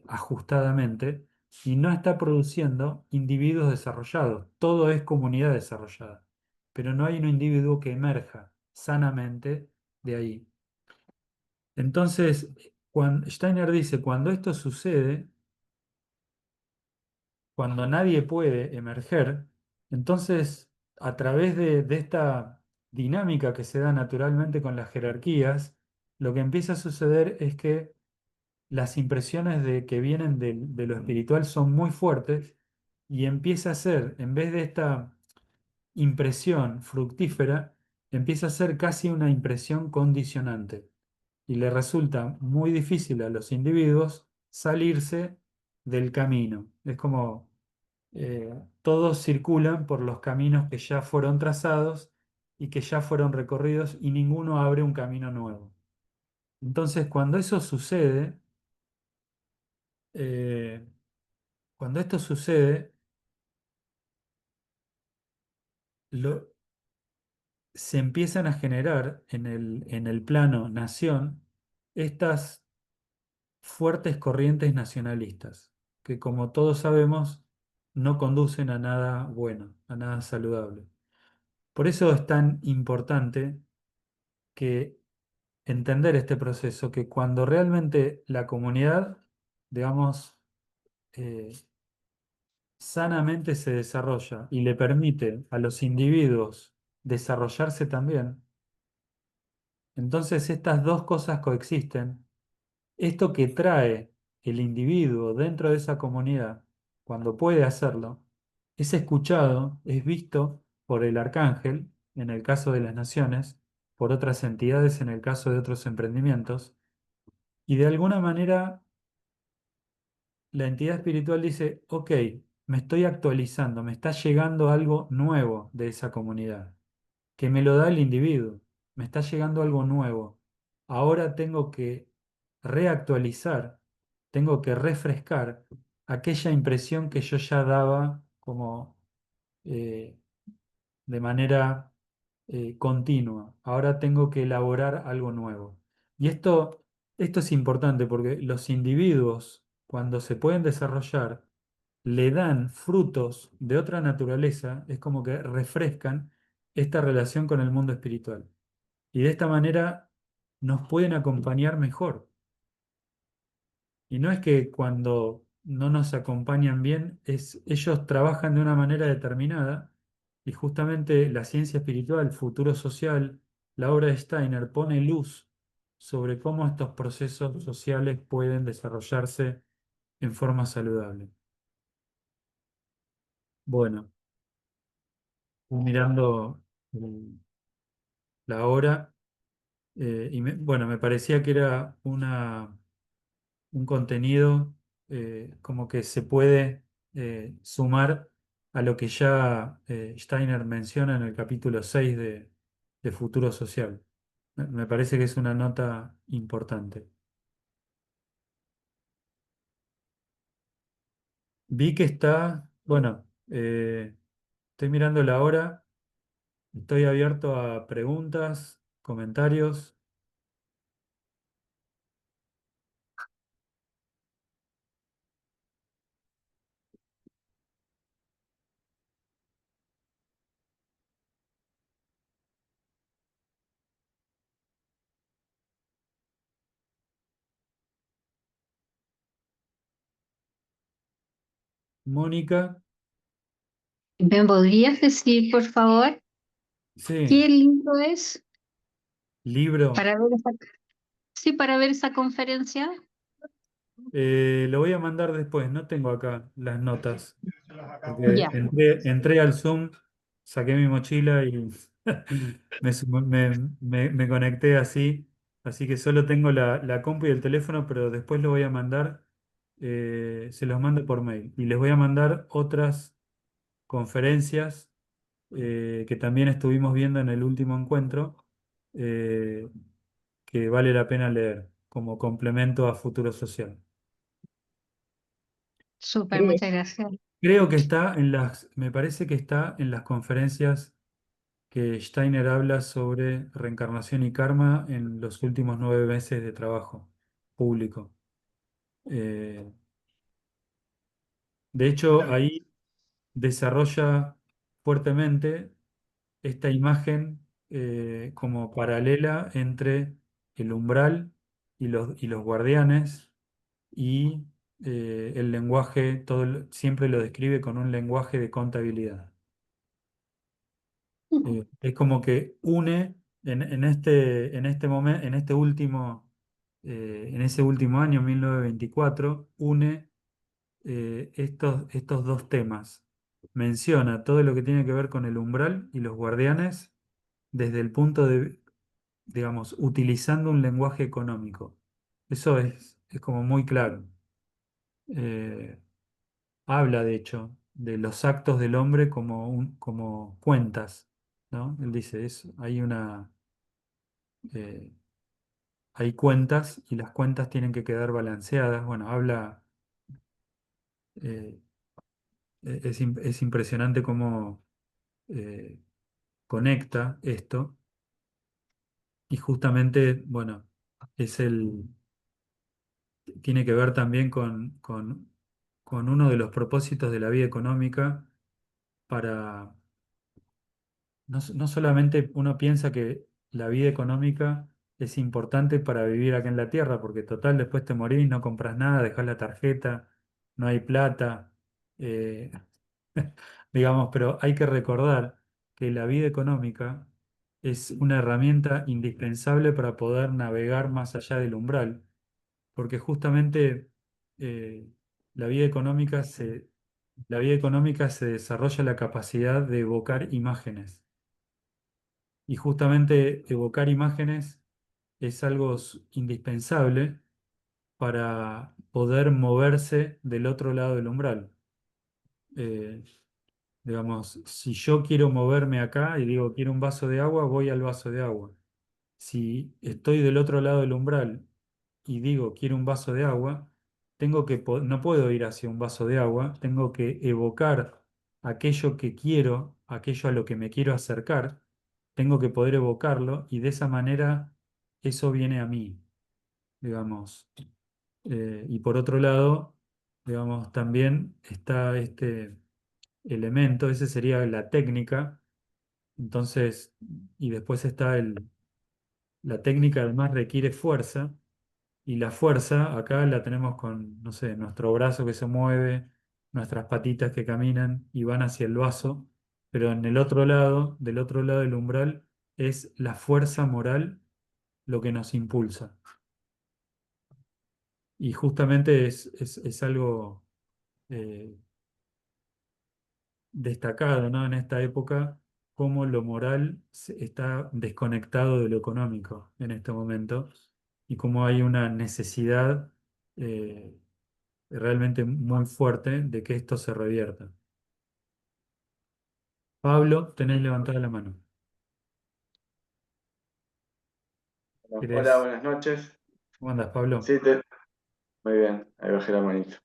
ajustadamente y no está produciendo individuos desarrollados. Todo es comunidad desarrollada, pero no hay un individuo que emerja sanamente de ahí. Entonces, cuando Steiner dice, cuando esto sucede, cuando nadie puede emerger, entonces a través de esta dinámica que se da naturalmente con las jerarquías, lo que empieza a suceder es que las impresiones que vienen de lo espiritual son muy fuertes y empieza a ser, en vez de esta impresión fructífera, empieza a ser casi una impresión condicionante y le resulta muy difícil a los individuos salirse del camino. Es como todos circulan por los caminos que ya fueron trazados y que ya fueron recorridos y ninguno abre un camino nuevo. Entonces, eh, cuando esto sucede, lo- se empiezan a generar en el plano nación estas fuertes corrientes nacionalistas, que como todos sabemos, no conducen a nada bueno, a nada saludable. Por eso es tan importante que entender este proceso, que cuando realmente la comunidad, digamos, eh, sanamente se desarrolla y le permite a los individuos desarrollarse también, entonces estas dos cosas coexisten. Esto que trae el individuo dentro de esa comunidad, cuando puede hacerlo, es escuchado, es visto por el arcángel, en el caso de las naciones, por otras entidades en el caso de otros emprendimientos, y de alguna manera la entidad espiritual dice, ok, me estoy actualizando, me está llegando algo nuevo de esa comunidad, que me lo da el individuo, me está llegando algo nuevo. Ahora tengo que reactualizar, tengo que refrescar aquella impresión que yo ya daba como eh, de manera continua. Ahora tengo que elaborar algo nuevo. Y esto es importante porque los individuos, cuando se pueden desarrollar, le dan frutos de otra naturaleza, es como que refrescan esta relación con el mundo espiritual. Y de esta manera nos pueden acompañar mejor. Y no es que cuando no nos acompañan bien, ellos trabajan de una manera determinada y justamente la ciencia espiritual, el futuro social, la obra de Steiner pone luz sobre cómo estos procesos sociales pueden desarrollarse en forma saludable. Bueno, mirando la hora y bueno, me parecía que era un contenido como que se puede sumar a lo que ya Steiner menciona en el capítulo 6 de Futuro Social. Me parece que es una nota importante. Vi que está, bueno, estoy mirando la hora, estoy abierto a preguntas, comentarios. Mónica, ¿Me podrías decir, por favor, sí, qué libro es libro. para ver sí, para ver esa conferencia? Lo voy a mandar después, no tengo acá las notas. Porque Ya, entré al Zoom, saqué mi mochila y me conecté así. Así que solo tengo la compu y el teléfono, pero después lo voy a mandar, se los mando por mail. Y les voy a mandar otras conferencias que también estuvimos viendo en el último encuentro, eh, que vale la pena leer como complemento a Futuro Social. Súper, Creo, muchas gracias. creo que está me parece que está en las conferencias que Steiner habla sobre reencarnación y karma en los últimos 9 meses de trabajo público. Eh, de hecho, ahí desarrolla fuertemente esta imagen como paralela entre el umbral y los guardianes y el lenguaje, siempre lo describe con un lenguaje de contabilidad. Es como que une en este momento, en ese último año, 1924, une estos dos temas. Menciona todo lo que tiene que ver con el umbral y los guardianes desde el punto de, digamos, utilizando un lenguaje económico. Eso es como muy claro. Eh, Habla, de hecho, de los actos del hombre como cuentas, ¿no? Él dice, eh, hay cuentas y las cuentas tienen que quedar balanceadas. Bueno, eh, es impresionante cómo eh, conecta esto y justamente, bueno, es tiene que ver también con uno de los propósitos de la vida económica para, no solamente uno piensa que la vida económica es importante para vivir acá en la tierra, porque total después te morís, no compras nada, dejás la tarjeta, no hay plata, eh, digamos, pero hay que recordar que la vida económica es una herramienta indispensable para poder navegar más allá del umbral, porque justamente eh, la vida económica la vida económica se desarrolla la capacidad de evocar imágenes. Y justamente evocar imágenes es algo indispensable para poder moverse del otro lado del umbral. Eh, digamos, si yo quiero moverme acá y digo quiero un vaso de agua, voy al vaso de agua. Si estoy del otro lado del umbral y digo quiero un vaso de agua, no puedo ir hacia un vaso de agua, tengo que evocar aquello que quiero, aquello a lo que me quiero acercar, tengo que poder evocarlo y de esa manera eso viene a mí, digamos. Y por otro lado, digamos, también está este elemento, ese sería la técnica, entonces, y después está la técnica además requiere fuerza. Y la fuerza acá la tenemos con, no sé, nuestro brazo que se mueve, nuestras patitas que caminan y van hacia el vaso, pero en el otro lado, del otro lado del umbral, es la fuerza moral lo que nos impulsa. Y justamente es algo eh, destacado, ¿no? En esta época, cómo lo moral está desconectado de lo económico en este momento y cómo hay una necesidad. eh, Realmente muy fuerte de que esto se revierta. Pablo, tenés levantada la mano. Bueno, hola, ¿Querés? buenas noches. ¿Cómo andas, Pablo? Sí, muy bien, ahí bajé la manito.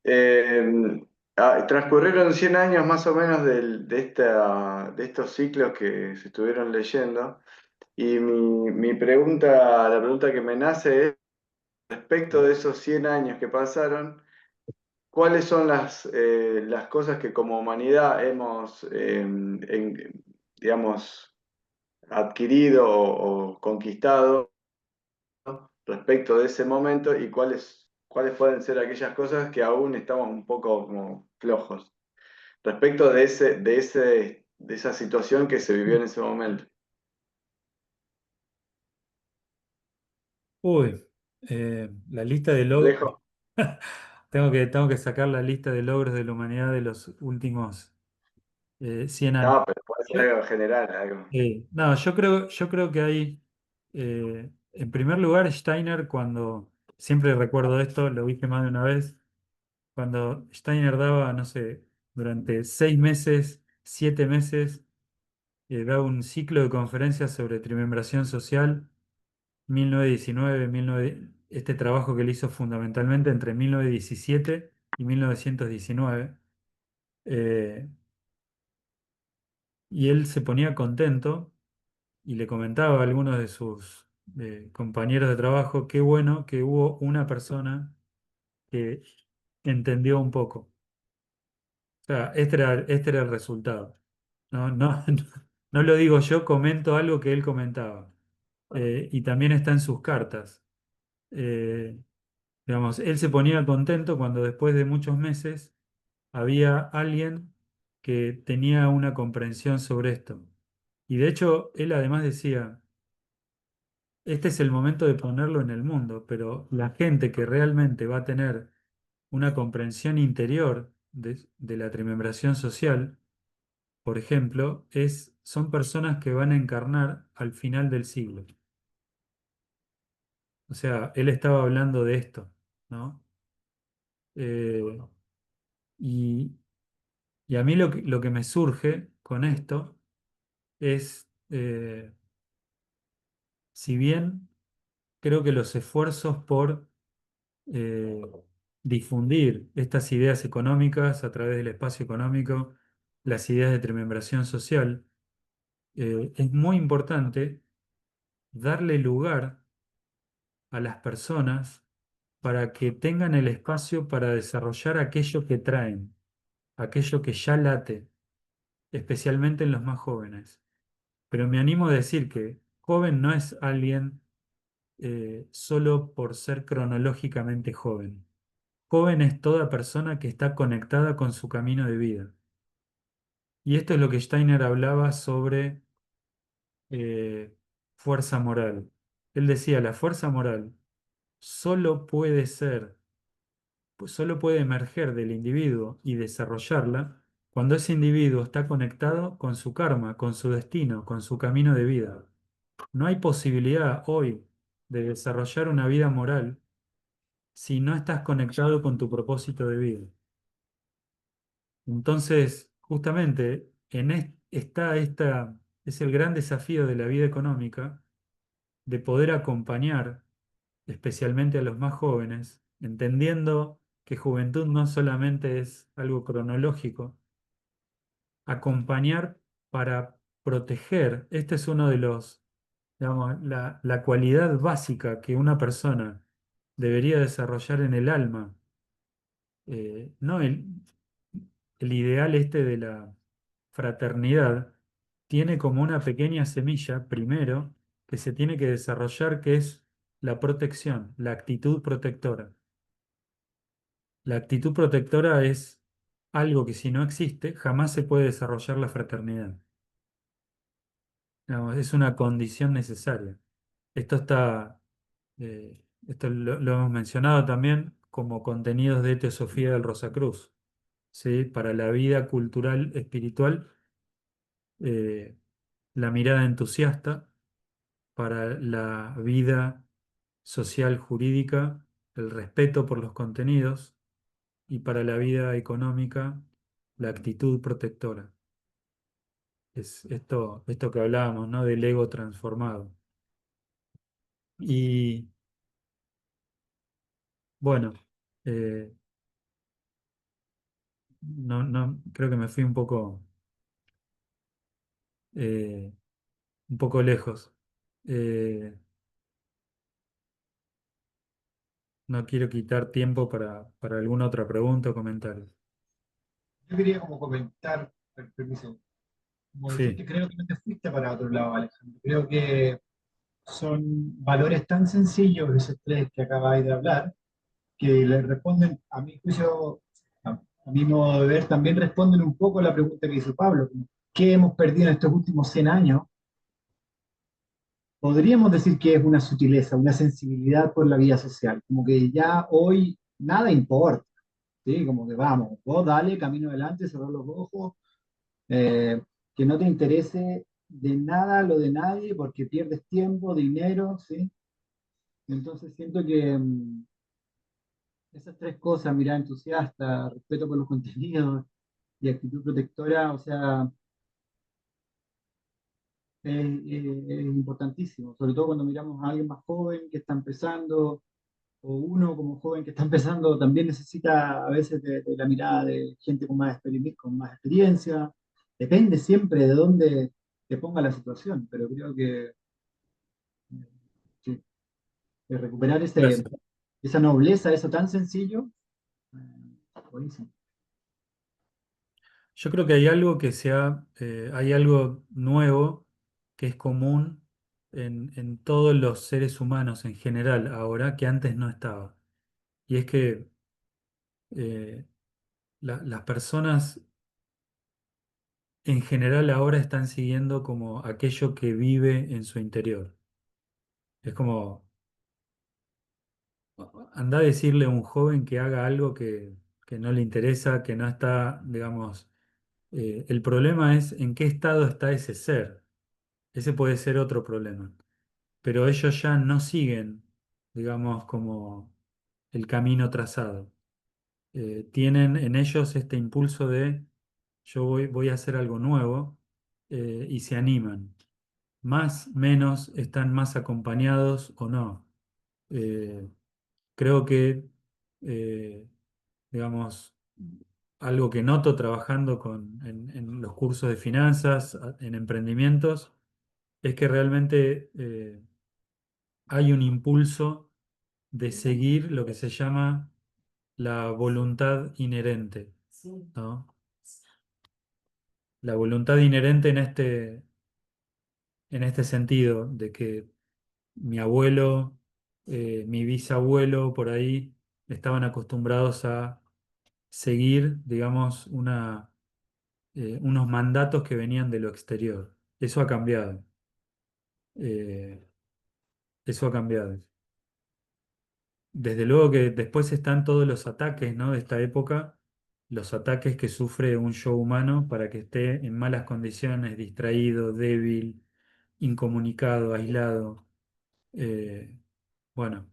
Eh, Transcurrieron 100 años más o menos de estos ciclos que se estuvieron leyendo y la pregunta que me nace es, respecto de esos 100 años que pasaron, ¿cuáles son las cosas que como humanidad hemos, digamos, adquirido o conquistado respecto de ese momento y cuáles pueden ser aquellas cosas que aún estamos un poco como flojos respecto de esa situación que se vivió en ese momento? Uy, la lista de logros. Complejo. Tengo que sacar la lista de logros de la humanidad de los últimos 100 años. No, pero puede ser algo general, algo. No, yo creo que en primer lugar, Steiner, siempre recuerdo esto, lo dije más de una vez, cuando Steiner daba, no sé, durante 6 meses, 7 meses, da un ciclo de conferencias sobre trimembración social, 1919, este trabajo que él hizo fundamentalmente entre 1917 y 1919. eh, y él se ponía contento y le comentaba a algunos de sus compañeros de trabajo qué bueno que hubo una persona que entendió un poco. O sea, este era el resultado. No, no, no lo digo yo, comento algo que él comentaba. Y también está en sus cartas. Eh, digamos, él se ponía contento cuando después de muchos meses había alguien que tenía una comprensión sobre esto. Y de hecho, él además decía, este es el momento de ponerlo en el mundo, pero la gente que realmente va a tener una comprensión interior de la trimembración social, por ejemplo, son personas que van a encarnar al final del siglo. O sea, él estaba hablando de esto, ¿no? Eh, y, y a mí lo que me surge con esto es, si bien creo que los esfuerzos por eh, difundir estas ideas económicas a través del espacio económico, las ideas de trimembración social, es muy importante darle lugar a las personas para que tengan el espacio para desarrollar aquello que traen, aquello que ya late, especialmente en los más jóvenes. Pero me animo a decir que joven no es alguien solo por ser cronológicamente joven. Joven es toda persona que está conectada con su camino de vida. Y esto es lo que Steiner hablaba sobre eh, fuerza moral. Él decía, la fuerza moral solo puede ser, pues solo puede emerger del individuo y desarrollarla cuando ese individuo está conectado con su karma, con su destino, con su camino de vida. No hay posibilidad hoy de desarrollar una vida moral si no estás conectado con tu propósito de vida. Entonces, justamente, es el gran desafío de la vida económica de poder acompañar especialmente a los más jóvenes, entendiendo que juventud no solamente es algo cronológico, acompañar para proteger. Este es uno de los, digamos, la cualidad básica que una persona debería desarrollar en el alma. No el ideal este de la fraternidad tiene como una pequeña semilla, primero, que se tiene que desarrollar, que es la protección, la actitud protectora. La actitud protectora es algo que si no existe, jamás se puede desarrollar la fraternidad. Digamos, es una condición necesaria. Esto lo hemos mencionado también como contenidos de Teosofía del Rosacruz, ¿sí? Para la vida cultural, espiritual, eh, la mirada entusiasta; para la vida social, jurídica, el respeto por los contenidos; y para la vida económica, la actitud protectora. Es esto que hablábamos, ¿no? Del ego transformado. Y bueno, eh, no, creo que me fui eh, un poco lejos. Eh, no quiero quitar tiempo para alguna otra pregunta o comentario. Yo quería como comentar, permiso, como Sí, dijiste, creo que no te fuiste para otro lado, Alejandro. Creo que son valores tan sencillos, esos tres que acabáis de hablar, que le responden, a mi juicio, a mi modo de ver, también responden un poco a la pregunta que hizo Pablo, como, ¿qué hemos perdido en estos últimos 100 años? Podríamos decir que es una sutileza, una sensibilidad por la vida social, como que ya hoy nada importa, ¿sí? Como que vamos, vos dale, camino adelante, cerrar los ojos, eh, que no te interese de nada lo de nadie porque pierdes tiempo, dinero, ¿sí? Entonces siento que esas tres cosas, mirada entusiasta, respeto por los contenidos, y actitud protectora, o sea, es importantísimo, sobre todo cuando miramos a alguien más joven que está empezando, o uno como joven que está empezando también necesita a veces de la mirada de gente con más experiencia. Depende siempre de dónde te ponga la situación, pero creo que sí, de recuperar Gracias. esa nobleza, eso tan sencillo, buenísimo. Yo creo que hay algo hay algo nuevo que es común en todos los seres humanos en general ahora que antes no estaba. Y es que eh, las personas en general ahora están siguiendo como aquello que vive en su interior. Es como, anda a decirle a un joven que haga algo que no le interesa, que no está, digamos, el problema es en qué estado está ese ser. Ese puede ser otro problema. Pero ellos ya no siguen, digamos, como el camino trazado. Tienen en ellos este impulso de voy a hacer algo nuevo y se animan. Más, menos, están más acompañados o no. Eh, Creo que, eh, digamos, algo que noto trabajando en los cursos de finanzas, en emprendimientos, es que realmente hay un impulso de seguir lo que se llama la voluntad inherente, ¿no? La voluntad inherente en este sentido, de que mi abuelo, mi bisabuelo, por ahí, estaban acostumbrados a seguir, digamos, unos mandatos que venían de lo exterior. Eso ha cambiado. Eh, Eso ha cambiado. Desde luego que después están todos los ataques, ¿no? De esta época, los ataques que sufre un yo humano para que esté en malas condiciones, distraído, débil, incomunicado, aislado. Eh, bueno,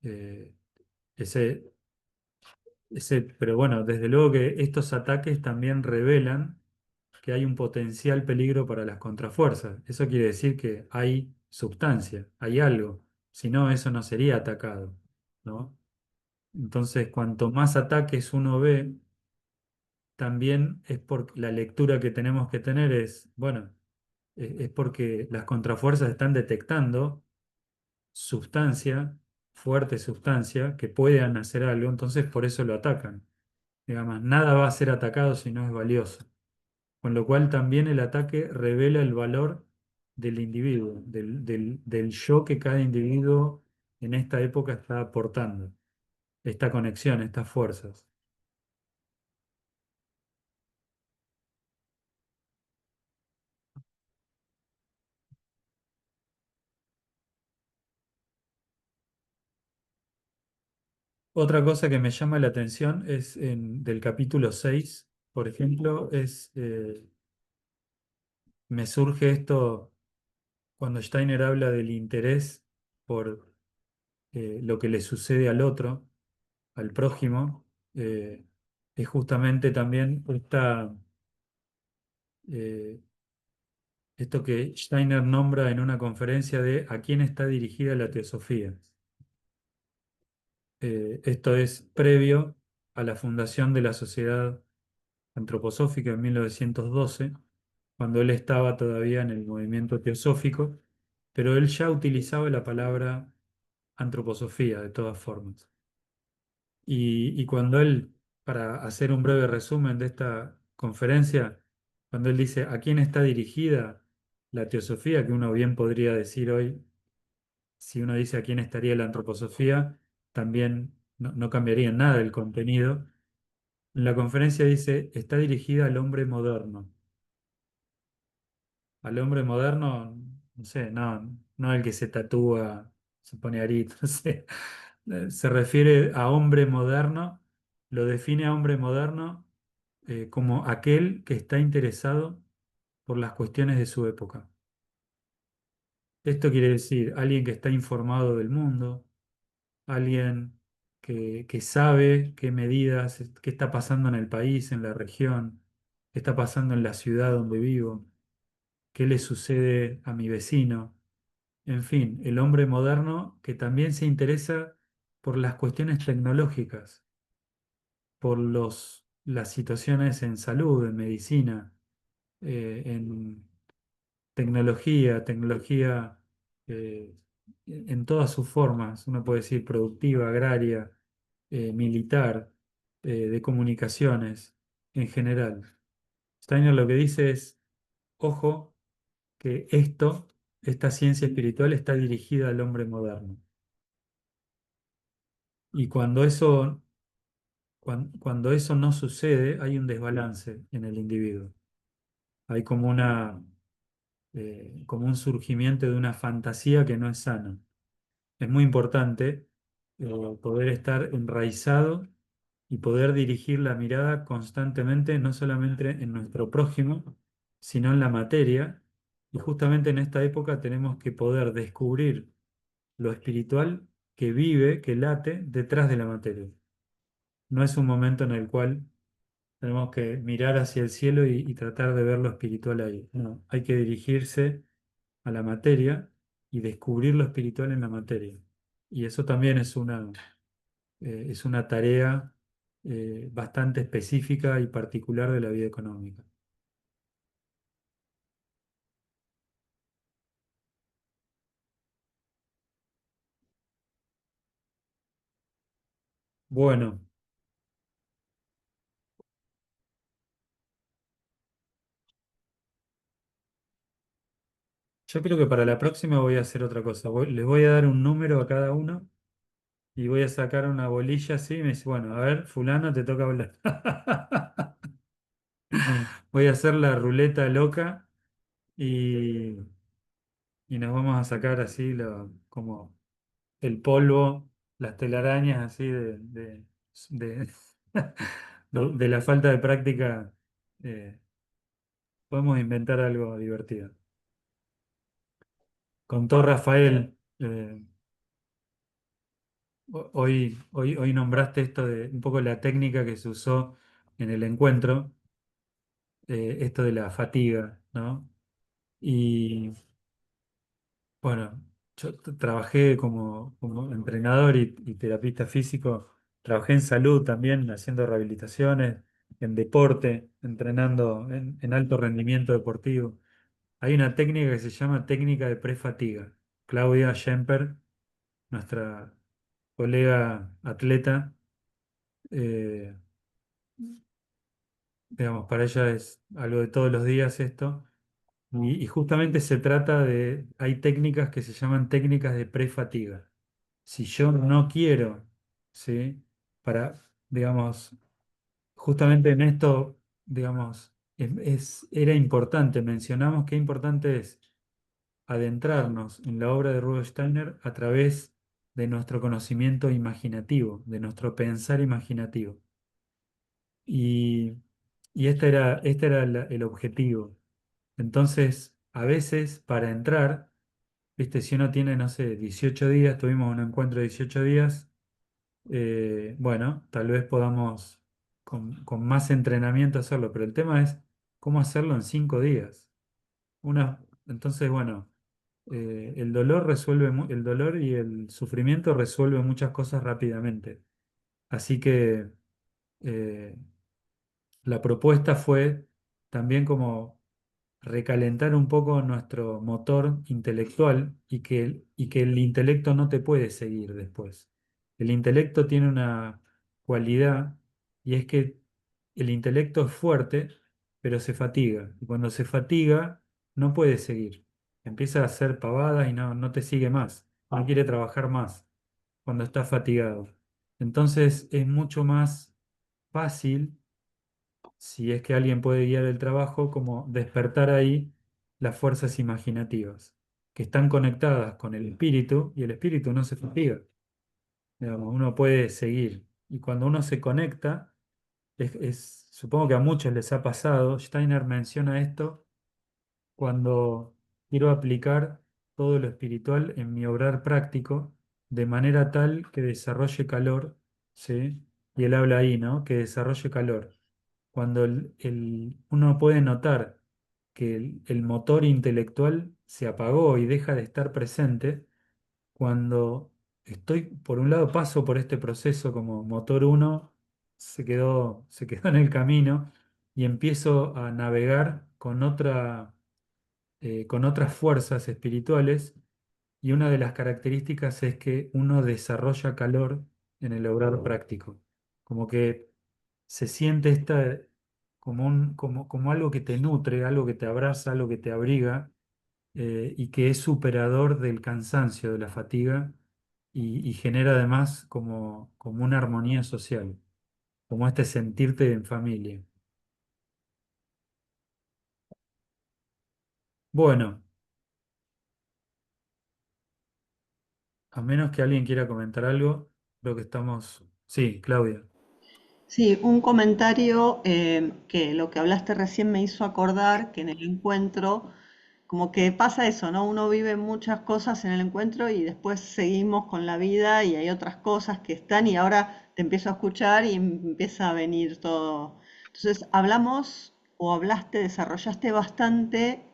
eh, ese, pero bueno, desde luego que estos ataques también revelan que hay un potencial peligro para las contrafuerzas. Eso quiere decir que hay sustancia, hay algo. Si no, eso no sería atacado, ¿no? Entonces, cuanto más ataques uno ve, también es porque la lectura que tenemos que tener es, bueno, es porque las contrafuerzas están detectando sustancia, fuerte sustancia, que puedan hacer algo, entonces por eso lo atacan. Digamos, nada va a ser atacado si no es valioso. Con lo cual también el ataque revela el valor del individuo, del yo que cada individuo en esta época está aportando, esta conexión, estas fuerzas. Otra cosa que me llama la atención es del capítulo 6, por ejemplo, me surge esto cuando Steiner habla del interés por lo que le sucede al otro, al prójimo, eh, es justamente también eh, esto que Steiner nombra en una conferencia de a quién está dirigida la teosofía. Esto es previo a la fundación de la Sociedad Antroposófica en 1912, cuando él estaba todavía en el movimiento teosófico, pero él ya utilizaba la palabra antroposofía de todas formas. Y cuando él, para hacer un breve resumen de esta conferencia, cuando él dice a quién está dirigida la teosofía, que uno bien podría decir hoy, si uno dice a quién estaría la antroposofía, también no cambiaría en nada el contenido. En la conferencia dice, está dirigida al hombre moderno. Al hombre moderno, no sé, no el que se tatúa, se pone arito, no sé. Se refiere a hombre moderno, lo define a hombre moderno como aquel que está interesado por las cuestiones de su época. Esto quiere decir alguien que está informado del mundo, alguien que sabe qué medidas, qué está pasando en el país, en la región, qué está pasando en la ciudad donde vivo, qué le sucede a mi vecino. En fin, el hombre moderno que también se interesa por las cuestiones tecnológicas, por las situaciones en salud, en medicina, en tecnología eh, en todas sus formas, uno puede decir productiva, agraria, militar, de comunicaciones, en general. Steiner lo que dice es, ojo, que esta ciencia espiritual está dirigida al hombre moderno. Y cuando eso no sucede, hay un desbalance en el individuo. Hay como un surgimiento de una fantasía que no es sana. Es muy importante poder estar enraizado y poder dirigir la mirada constantemente, no solamente en nuestro prójimo, sino en la materia. Y justamente en esta época tenemos que poder descubrir lo espiritual que vive, que late detrás de la materia. No es un momento en el cual tenemos que mirar hacia el cielo y tratar de ver lo espiritual ahí. No, hay que dirigirse a la materia y descubrir lo espiritual en la materia. Y eso también es una tarea bastante específica y particular de la vida económica. Bueno, yo creo que para la próxima voy a hacer otra cosa. Les voy a dar un número a cada uno y voy a sacar una bolilla así y me dice, bueno, a ver, fulano, te toca hablar. Voy a hacer la ruleta loca y, y nos vamos a sacar así como el polvo, las telarañas así de, de la falta de práctica. eh, Podemos inventar algo divertido. Contó Rafael, hoy nombraste esto de un poco la técnica que se usó en el encuentro, esto de la fatiga, ¿no? Y bueno, yo trabajé como entrenador y terapista físico, trabajé en salud también, haciendo rehabilitaciones, en deporte, entrenando en alto rendimiento deportivo. Hay una técnica que se llama técnica de prefatiga. Claudia Schemper, nuestra colega atleta, eh, digamos, para ella es algo de todos los días esto. Y justamente se trata hay técnicas que se llaman técnicas de prefatiga. Si yo no quiero, ¿sí? Digamos, justamente en esto, digamos, era importante, mencionamos qué importante es adentrarnos en la obra de Rudolf Steiner a través de nuestro conocimiento imaginativo, de nuestro pensar imaginativo. Y, y este era el objetivo. Entonces, a veces para entrar, viste, si uno tiene, no sé, 18 días, tuvimos un encuentro de 18 días, bueno, tal vez podamos con más entrenamiento hacerlo, pero el tema es cómo hacerlo en 5 días. Entonces, bueno, el dolor y el sufrimiento resuelve muchas cosas rápidamente. Así que eh, la propuesta fue también como recalentar un poco nuestro motor intelectual y que el intelecto no te puede seguir después. El intelecto tiene una cualidad y es que el intelecto es fuerte, pero se fatiga. Y cuando se fatiga, no puede seguir. Empieza a hacer pavadas y no te sigue más. No quiere trabajar más cuando está fatigado. Entonces es mucho más fácil, si es que alguien puede guiar el trabajo, como despertar ahí las fuerzas imaginativas, que están conectadas con el espíritu y el espíritu no se fatiga. Digamos, uno puede seguir. Y cuando uno se conecta, supongo que a muchos les ha pasado, Steiner menciona esto, cuando quiero aplicar todo lo espiritual en mi obrar práctico, de manera tal que desarrolle calor, ¿sí? Y él habla ahí, ¿no? Que desarrolle calor. cuando uno puede notar que el motor intelectual se apagó y deja de estar presente, cuando estoy, por un lado, paso por este proceso como motor uno, se quedó en el camino y empiezo a navegar con otras fuerzas espirituales, y una de las características es que uno desarrolla calor en el obrar práctico, como que se siente como algo que te nutre, algo que te abraza, algo que te abriga, y que es superador del cansancio, de la fatiga, y genera además como una armonía social, como este sentirte en familia. Bueno, a menos que alguien quiera comentar algo, creo que estamos... Sí, Claudia. Sí, un comentario que lo que hablaste recién me hizo acordar que en el encuentro, como que pasa eso, ¿no? Uno vive muchas cosas en el encuentro y después seguimos con la vida y hay otras cosas que están y ahora te empiezo a escuchar y empieza a venir todo. Entonces, hablamos o hablaste, desarrollaste bastante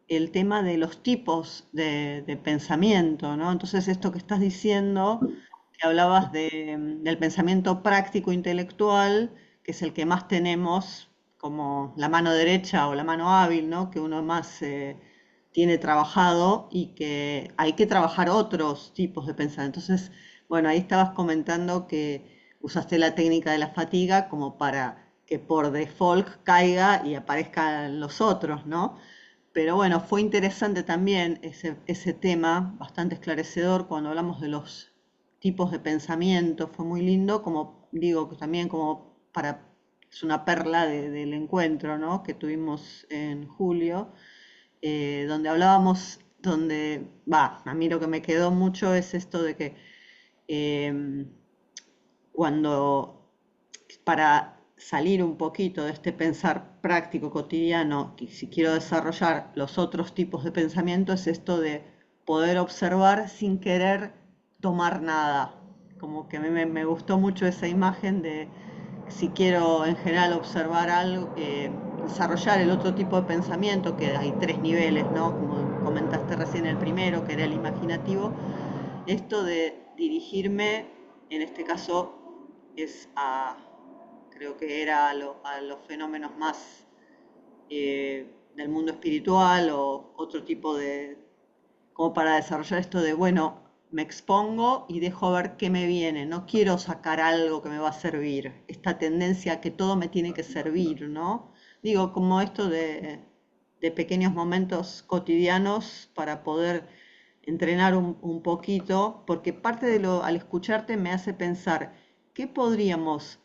el tema de los tipos de pensamiento, ¿no? Entonces, esto que estás diciendo, que hablabas del pensamiento práctico intelectual, que es el que más tenemos como la mano derecha o la mano hábil, ¿no? Que uno más tiene trabajado y que hay que trabajar otros tipos de pensamiento. Entonces, bueno, ahí estabas comentando que usaste la técnica de la fatiga como para que por default caiga y aparezcan los otros, ¿no? Pero bueno, fue interesante también ese tema, bastante esclarecedor cuando hablamos de los tipos de pensamiento, fue muy lindo, como digo, que también como para, es una perla del encuentro, ¿no? Que tuvimos en julio, donde hablábamos, a mí lo que me quedó mucho es esto de que eh, cuando para salir un poquito de este pensar práctico cotidiano, que si quiero desarrollar los otros tipos de pensamiento, es esto de poder observar sin querer tomar nada. Como que a mí me gustó mucho esa imagen de si quiero en general observar algo, desarrollar el otro tipo de pensamiento, que hay tres niveles, ¿no? Como comentaste recién el primero, que era el imaginativo, esto de dirigirme, en este caso, es creo que era a los fenómenos más del mundo espiritual o otro tipo como para desarrollar esto de, bueno, me expongo y dejo ver qué me viene, no quiero sacar algo que me va a servir, esta tendencia a que todo me tiene que servir, ¿no? Digo, como esto de pequeños momentos cotidianos para poder entrenar un poquito, porque parte al escucharte me hace pensar, ¿qué podríamos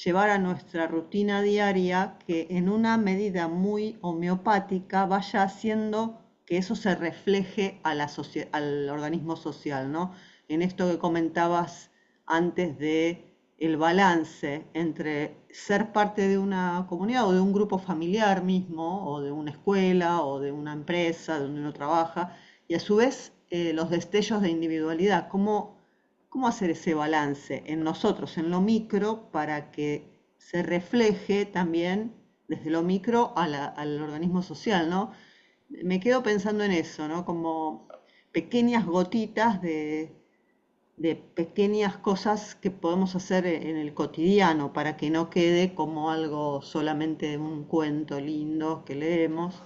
llevar a nuestra rutina diaria que en una medida muy homeopática vaya haciendo que eso se refleje al organismo social, ¿no? En esto que comentabas antes de el balance entre ser parte de una comunidad o de un grupo familiar mismo, o de una escuela, o de una empresa donde uno trabaja, y a su vez los destellos de individualidad, cómo hacer ese balance en nosotros, en lo micro, para que se refleje también desde lo micro al organismo social, ¿no? Me quedo pensando en eso, ¿no? Como pequeñas gotitas de pequeñas cosas que podemos hacer en el cotidiano para que no quede como algo solamente un cuento lindo que leemos,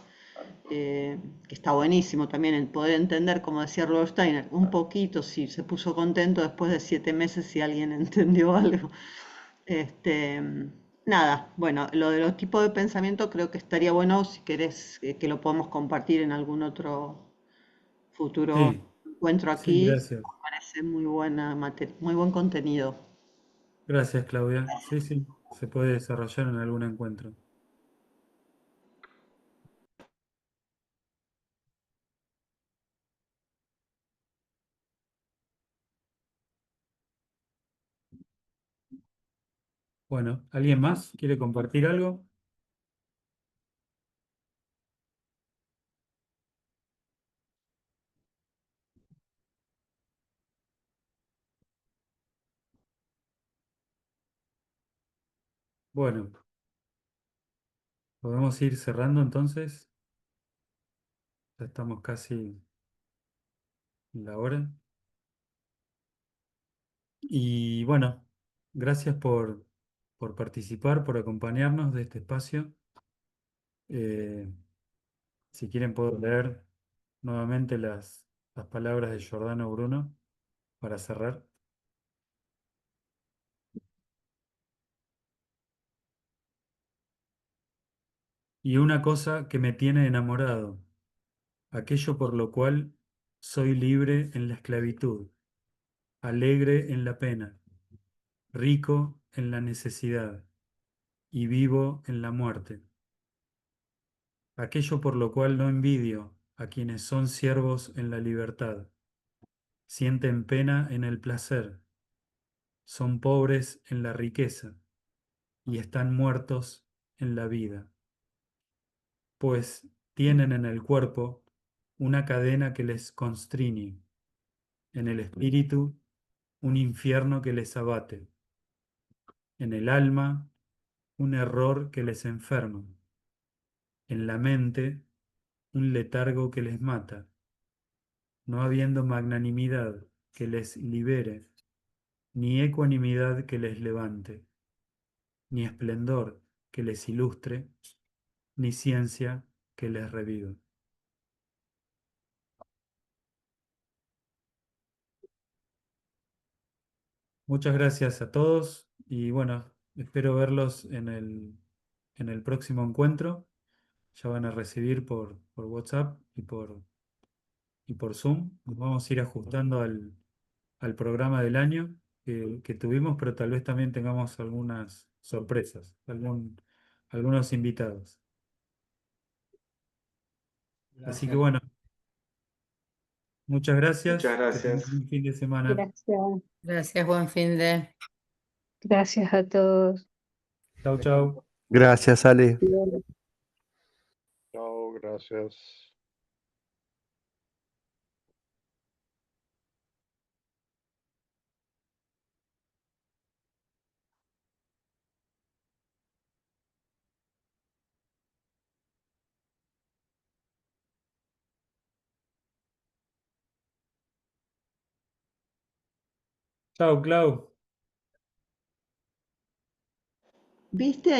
que está buenísimo también en poder entender, como decía Rudolf Steiner, un poquito si se puso contento después de 7 meses si alguien entendió algo. Este, nada, bueno, lo de los tipos de pensamiento creo que estaría bueno si querés que lo podamos compartir en algún otro futuro Sí, encuentro sí, aquí. gracias. Me parece muy buena muy buen contenido. Gracias, Claudia. Sí, sí, se puede desarrollar en algún encuentro. Bueno, ¿alguien más quiere compartir algo? Bueno, podemos ir cerrando entonces. Ya estamos casi en la hora. Y bueno, gracias por participar, por acompañarnos de este espacio. Eh, si quieren puedo leer nuevamente las palabras de Giordano Bruno para cerrar. Y una cosa que me tiene enamorado, aquello por lo cual soy libre en la esclavitud, alegre en la pena, rico en la necesidad y vivo en la muerte. Aquello por lo cual no envidio a quienes son siervos en la libertad, sienten pena en el placer, son pobres en la riqueza y están muertos en la vida, pues tienen en el cuerpo una cadena que les constriñe, en el espíritu un infierno que les abate, en el alma un error que les enferma, en la mente un letargo que les mata, no habiendo magnanimidad que les libere, ni ecuanimidad que les levante, ni esplendor que les ilustre, ni ciencia que les reviva. Muchas gracias a todos y bueno, espero verlos en el próximo encuentro. Ya van a recibir por WhatsApp y por Zoom. Nos vamos a ir ajustando al programa del año que tuvimos, pero tal vez también tengamos algunas sorpresas, algunos invitados. Así que Gracias. bueno, muchas Muchas gracias. Que tengan gracias. un fin de semana. Gracias. Gracias, buen fin de. Gracias a todos. Chau, chau. Gracias, Ale. Chao, gracias. Chau, Clau. ¿Viste ahí?